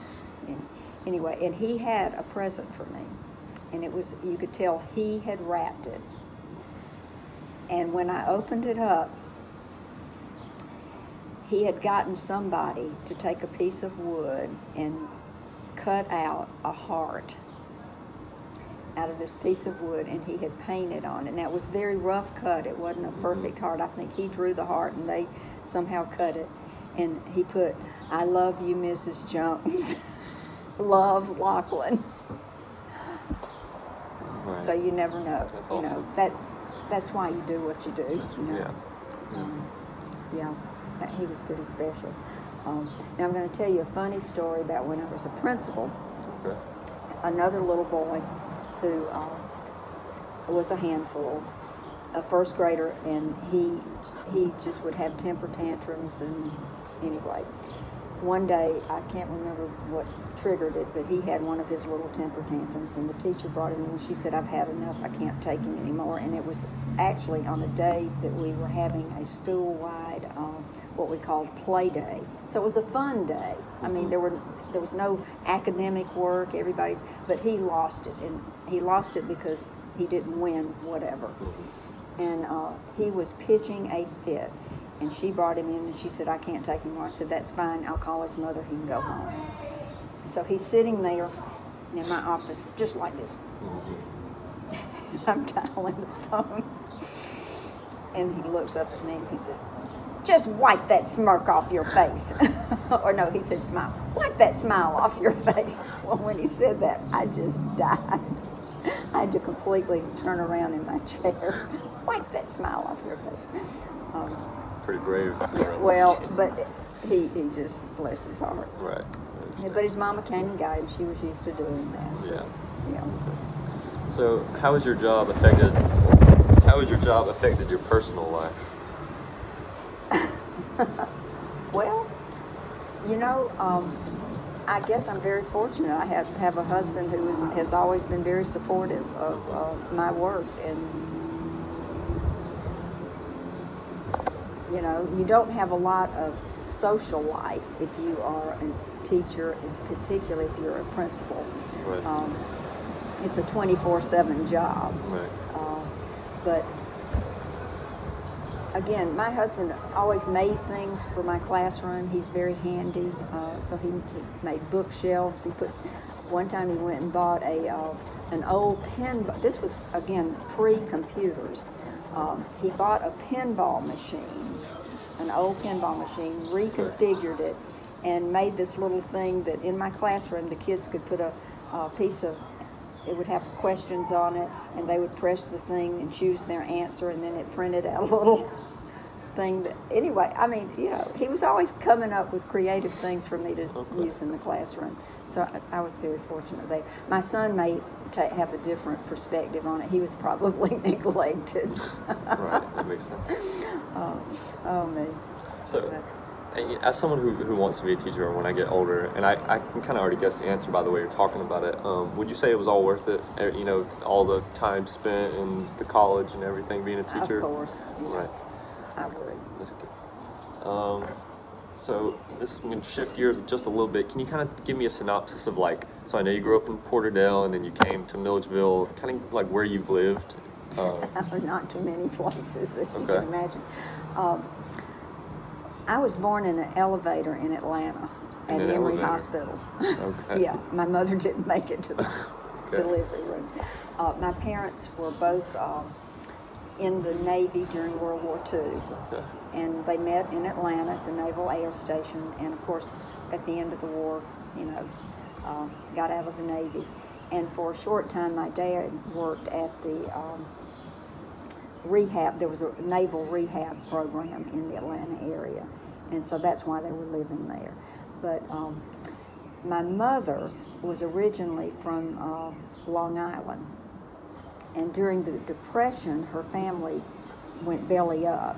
And anyway, and he had a present for me, and it was, you could tell he had wrapped it. And when I opened it up, he had gotten somebody to take a piece of wood and cut out a heart out of this piece of wood, and he had painted on it. Now, it was very rough cut. It wasn't a perfect heart. I think he drew the heart, and they somehow cut it. And he put, "I love you, Mrs. Jones. Love, Lachlan." Right. So you never know. That's you awesome. know, that's why you do what you do. You know? Yeah. Yeah, he was pretty special. Now I'm going to tell you a funny story about when I was a principal. Okay. Another little boy who was a handful, a first grader, and he just would have temper tantrums. And anyway, one day, I can't remember what triggered it, but he had one of his little temper tantrums, and the teacher brought him in, and she said, "I've had enough, I can't take him anymore." And it was actually on the day that we were having a school-wide, what we called play day. So it was a fun day. I mean, there was no academic work, but he lost it, and he lost it because he didn't win whatever. And he was pitching a fit. And she brought him in, and she said, "I can't take him more." I said, "That's fine. I'll call his mother. He can go home." And so he's sitting there in my office, just like this. I'm dialing the phone. And he looks up at me, and he said, "Just wipe that smirk off your face." Or no, he said, "Smile. Wipe that smile off your face." Well, when he said that, I just died. I had to completely turn around in my chair. "Wipe that smile off your face." Pretty brave. Well, but he just, bless his heart. Right. But his mama came and got him. She was used to doing that. So, yeah. So, how has your job affected your personal life? Well, you know, I guess I'm very fortunate. I have a husband who has always been very supportive of my work, and you know, you don't have a lot of social life if you are a teacher, particularly if you're a principal. Right. It's a 24/7 job. Right. But again, my husband always made things for my classroom. He's very handy, so he made bookshelves. One time he went and bought an old this was, again, pre-computers. He bought a pinball machine, an old pinball machine, reconfigured it, and made this little thing that in my classroom the kids could put a piece of, it would have questions on it, and they would press the thing and choose their answer, and then it printed out a little thing. Anyway, I mean, you know, he was always coming up with creative things for me to use in the classroom. So I was very fortunate there. My son may have a different perspective on it. He was probably neglected. Right, that makes sense. Oh, man. So, as someone who wants to be a teacher when I get older, and I can kind of already guess the answer by the way you're talking about it, would you say it was all worth it? You know, all the time spent in the college and everything, being a teacher? Of course. Yeah. Right. I would. That's good. So I'm going to shift gears just a little bit. Can you kind of give me a synopsis of, like, so I know you grew up in Porterdale and then you came to Milledgeville, kind of like where you've lived? Not too many places, if you Okay. can imagine. I was born in an elevator in Atlanta at In an Emory elevator? Hospital. Okay. Yeah, my mother didn't make it to the Okay. delivery room. My parents were both in the Navy during World War II. Okay. And they met in Atlanta at the Naval Air Station, and of course, at the end of the war, you know, got out of the Navy. And for a short time, my dad worked at the rehab. There was a naval rehab program in the Atlanta area, and so that's why they were living there. But my mother was originally from Long Island, and during the Depression, her family went belly up.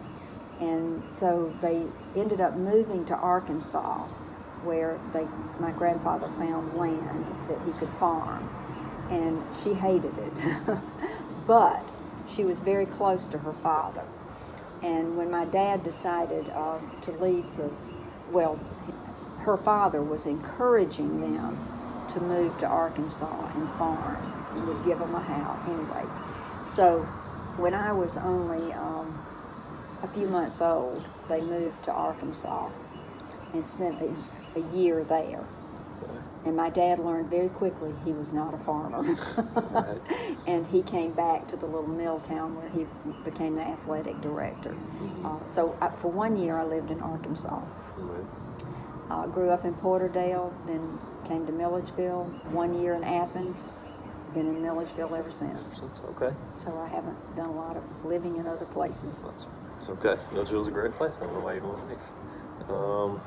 And so they ended up moving to Arkansas, where my grandfather found land that he could farm. And she hated it. But she was very close to her father. And when my dad decided to leave the well, her father was encouraging them to move to Arkansas and farm. He would give them a house anyway. So when I was only a few months old, they moved to Arkansas and spent a year there. And my dad learned very quickly he was not a farmer. Right. And he came back to the little mill town where he became the athletic director. For 1 year I lived in Arkansas. Right. Grew up in Porterdale, then came to Milledgeville, 1 year in Athens, been in Milledgeville ever since. That's okay. So I haven't done a lot of living in other places. It's okay. Milledgeville's a great place. I don't know why you don't want to leave.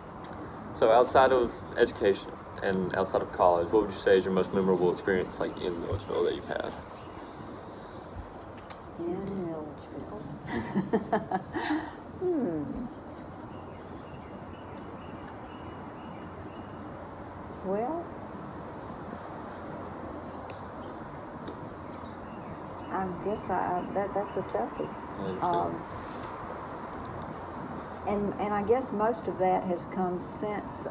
So outside of education and outside of college, what would you say is your most memorable experience, like in Milledgeville, that you've had? In Milledgeville. Well, I guess that's a toughie. I understand. And I guess most of that has come since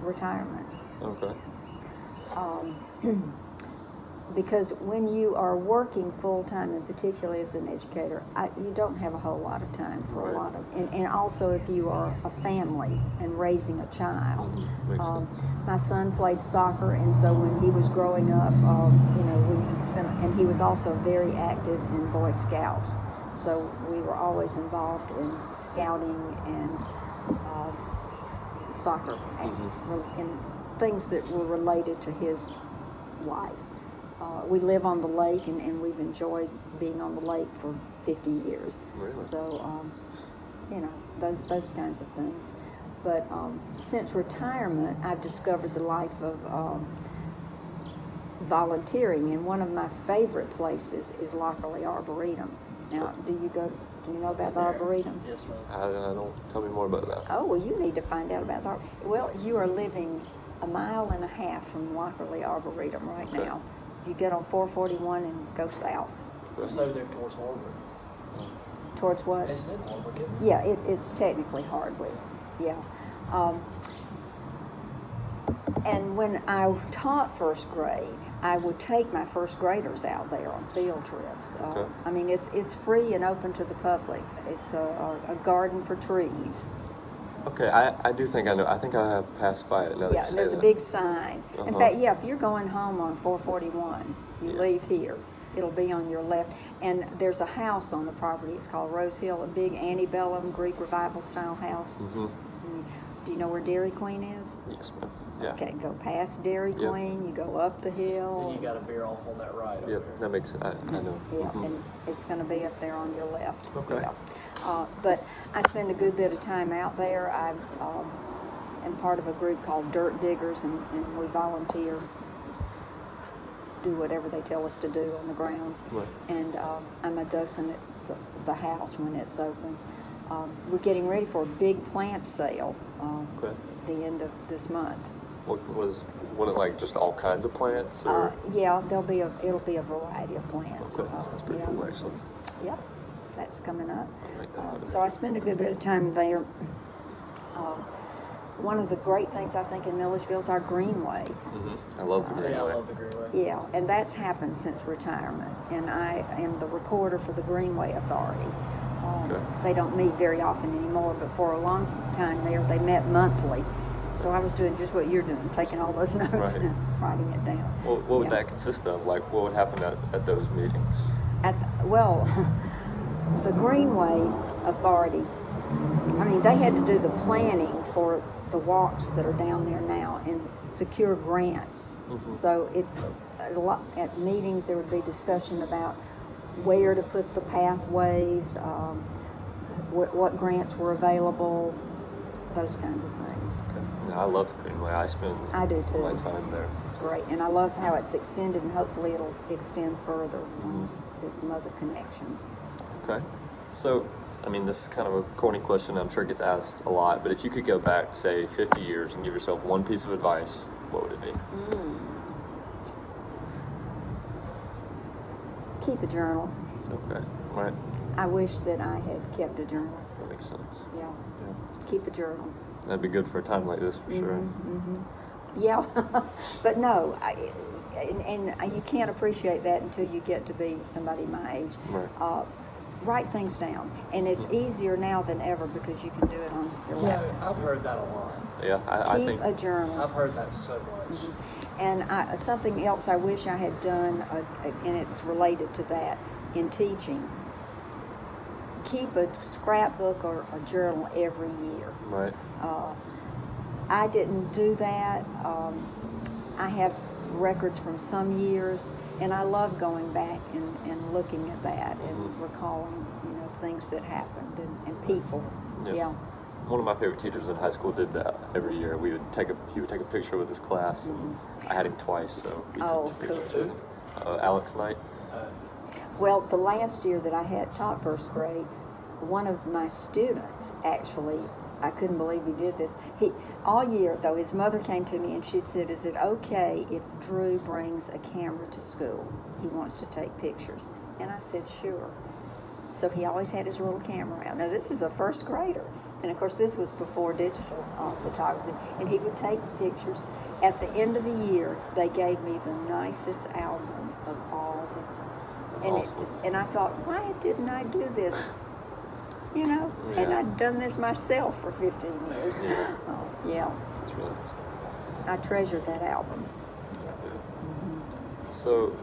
retirement. Okay. Because when you are working full-time, and particularly as an educator, you don't have a whole lot of time for a lot of, and also if you are a family and raising a child. Makes sense. My son played soccer, and so when he was growing up, we spent, and he was also very active in Boy Scouts. So we were always involved in scouting and soccer and things that were related to his life. We live on the lake, and we've enjoyed being on the lake for 50 years. Really? So, those kinds of things. But since retirement, I've discovered the life of volunteering, and one of my favorite places is Lockerly Arboretum. Now, do you know about the Arboretum? Yes, ma'am. I don't. Tell me more about that. Oh, well, you need to find out about the Arboretum. Well, you are living a mile and a half from Lockerly Arboretum right now. You get on 441 and go south. It's over there towards Hardwick. Towards what? It's in Hardwick, isn't it? Yeah, it's technically Hardwick. Yeah. And when I taught first grade, I would take my first graders out there on field trips. Okay. I mean, it's free and open to the public. It's a garden for trees. Okay, I do think I know. I think I have passed by it now that Yeah, you say there's a that. big sign. In Uh-huh. fact, if you're going home on 441, you leave here, it'll be on your left. And there's a house on the property. It's called Rose Hill, a big antebellum Greek Revival style house. Do you know where Dairy Queen is? Yes, ma'am. Yeah. Okay, go past Dairy Yep. Queen, you go up the hill. Then you got to veer off on that right. over Yep, there. that makes it. I know. Yeah, and it's going to be up there on your left. Okay. Yeah. But I spend a good bit of time out there. I am part of a group called Dirt Diggers, and we volunteer, do whatever they tell us to do on the grounds. Right. And I'm a docent at the house when it's open. We're getting ready for a big plant sale Okay. at the end of this month. What it like? Just all kinds of plants, or? Yeah, it'll be a variety of plants. Okay, sounds pretty cool, actually. Yep, that's coming up. I'll make that happen. So I spend a good bit of time there. One of the great things I think in Milledgeville is our greenway. I love the Yeah, I Greenway. love the Greenway. Yeah, and that's happened since retirement. And I am the recorder for the Greenway Authority. Okay. They don't meet very often anymore, but for a long time there, they met monthly. So I was doing just what you're doing, taking all those notes Right. and writing it down. What would Yeah. that consist of? Like, what would happen at those meetings? The Greenway Authority, I mean, they had to do the planning for the walks that are down there now and secure grants. So at meetings there would be discussion about where to put the pathways, what grants were available, those kinds of things. Okay. I love the Greenway. I spend I do too. my time there. It's great, and I love how it's extended, and hopefully it'll extend further. There's some other connections. Okay. So, I mean, this is kind of a corny question. I'm sure it gets asked a lot, but if you could go back, say, 50 years and give yourself one piece of advice, what would it be? Keep a journal. Okay. All right. I wish that I had kept a journal. That makes sense. Yeah. Yeah. Keep a journal. That'd be good for a time like this, for sure. Yeah, but no, and you can't appreciate that until you get to be somebody my age. Right. Write things down, and it's easier now than ever because you can do it on your You know, laptop. I've heard that a lot. Yeah, I Keep think. a journal. I've heard that so much. And something else I wish I had done, and it's related to that, in teaching. Keep a scrapbook or a journal every year. Right. I didn't do that. I have records from some years, and I love going back and looking at that and recalling, things that happened and people. Yeah. One of my favorite teachers in high school did that every year. He would take a picture with his class, and I had him twice, so we took two pictures with him. Alex Knight. Well, the last year that I had taught first grade, one of my students actually, I couldn't believe he did this. All year though, his mother came to me and she said, "Is it okay if Drew brings a camera to school? He wants to take pictures." And I said, "Sure." So he always had his little camera out. Now this is a first grader, and of course this was before digital photography. And he would take pictures. At the end of the year, they gave me the nicest album of all the. That's awesome. And I thought, why didn't I do this? And I'd done this myself for 15 years. Yeah. Yeah. That's really nice. I treasured that album. So,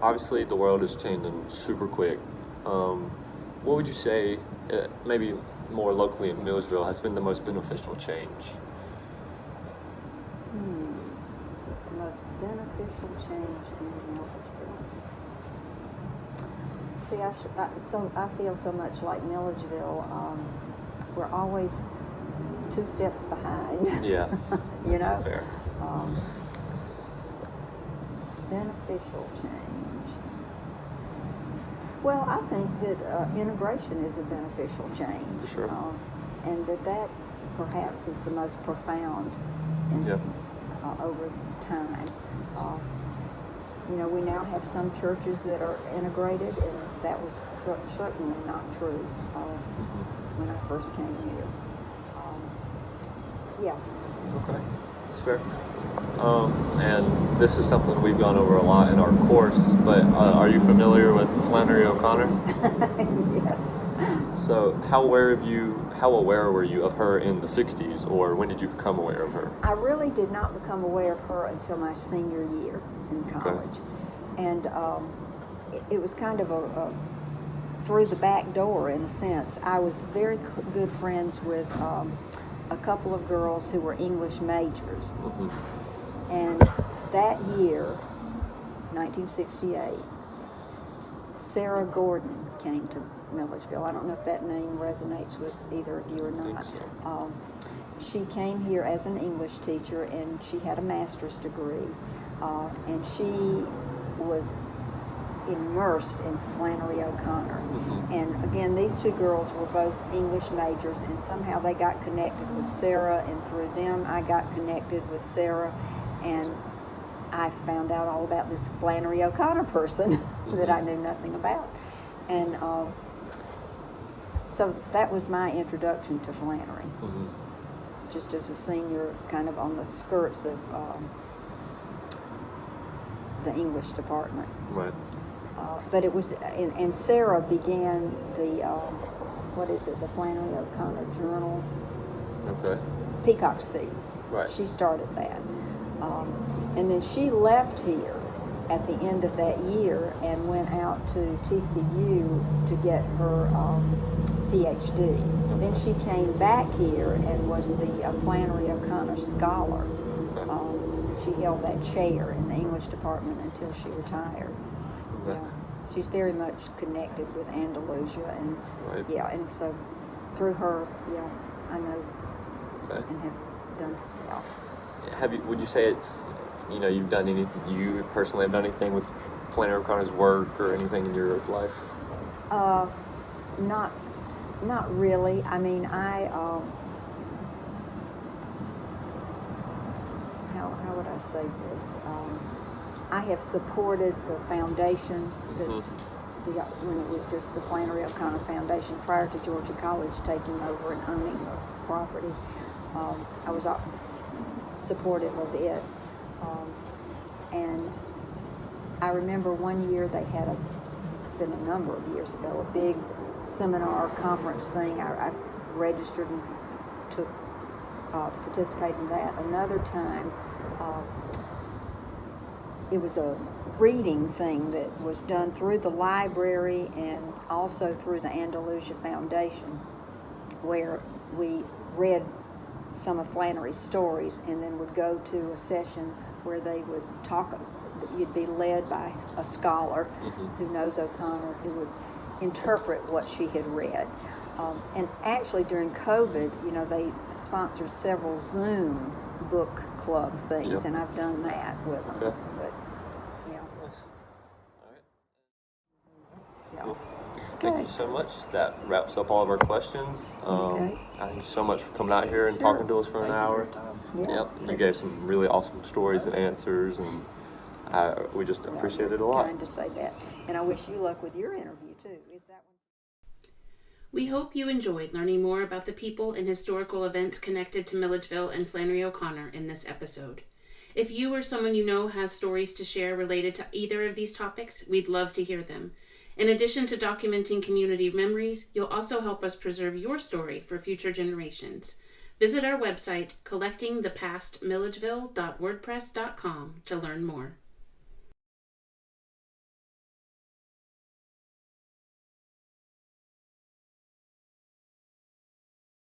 obviously the world is changing super quick. What would you say, maybe more locally in Millersville, has been the most beneficial change? The most beneficial change in Millersville. See, I feel so much like Milledgeville. We're always 2 steps behind. Yeah, that's fair. Beneficial change. Well, I think that integration is a beneficial change. For sure. And that perhaps is the most profound over time. We now have some churches that are integrated, and that was certainly not true when I first came here. Okay, that's fair. And this is something we've gone over a lot in our course, but are you familiar with Flannery O'Connor? Yes. So how aware were you of her in the 60s, or when did you become aware of her? I really did not become aware of her until my senior year in college. Okay. And it was kind of a through the back door, in a sense. I was very good friends with a couple of girls who were English majors. And that year, 1968, Sarah Gordon came to Milledgeville. I don't know if that name resonates with either of you or not. I think so. She came here as an English teacher, and she had a master's degree, and she was immersed in Flannery O'Connor. And again, these 2 girls were both English majors, and somehow they got connected with Sarah, and through them I got connected with Sarah, and I found out all about this Flannery O'Connor person that I knew nothing about. And so that was my introduction to Flannery, just as a senior, kind of on the skirts of the English department. Right. But it was, and Sarah began the, the Flannery O'Connor Journal. Okay. Peacock's Feet. Right. She started that. And then she left here at the end of that year and went out to TCU to get her PhD. Then she came back here and was the Flannery O'Connor Scholar. Okay. She held that chair in the English department until she retired. Okay. She's very much connected with Andalusia, and Right. and so through her, I know Okay. and have done Would you say it's, you've done anything, you personally have done anything with Flannery O'Connor's work or anything in your life? Not really. I mean, how would I say this? I have supported the foundation that's when it was just the Flannery O'Connor Foundation prior to Georgia College taking over and owning property. I was supportive of it. And I remember one year they had it's been a number of years ago, a big seminar conference thing. I registered and participated in that. Another time, it was a reading thing that was done through the library and also through the Andalusia Foundation, where we read some of Flannery's stories and then would go to a session where they would talk. You'd be led by a scholar who knows O'Connor, who would interpret what she had read. And actually during COVID, they sponsored several Zoom book club things, and I've done that with them. Okay. But, yeah. Nice. All right. Yeah. Well, thank you so much. That wraps up all of our questions. Okay. Thank you so much for coming out here and talking to us for an hour. Yeah. Yep. You gave some really awesome stories and answers, and we just appreciate it a lot. Kind to say that. And I wish you luck with your interview too. Is that one? We hope you enjoyed learning more about the people and historical events connected to Milledgeville and Flannery O'Connor in this episode. If you or someone you know has stories to share related to either of these topics, we'd love to hear them. In addition to documenting community memories, you'll also help us preserve your story for future generations. Visit our website, collectingthepastmilledgeville.wordpress.com, to learn more.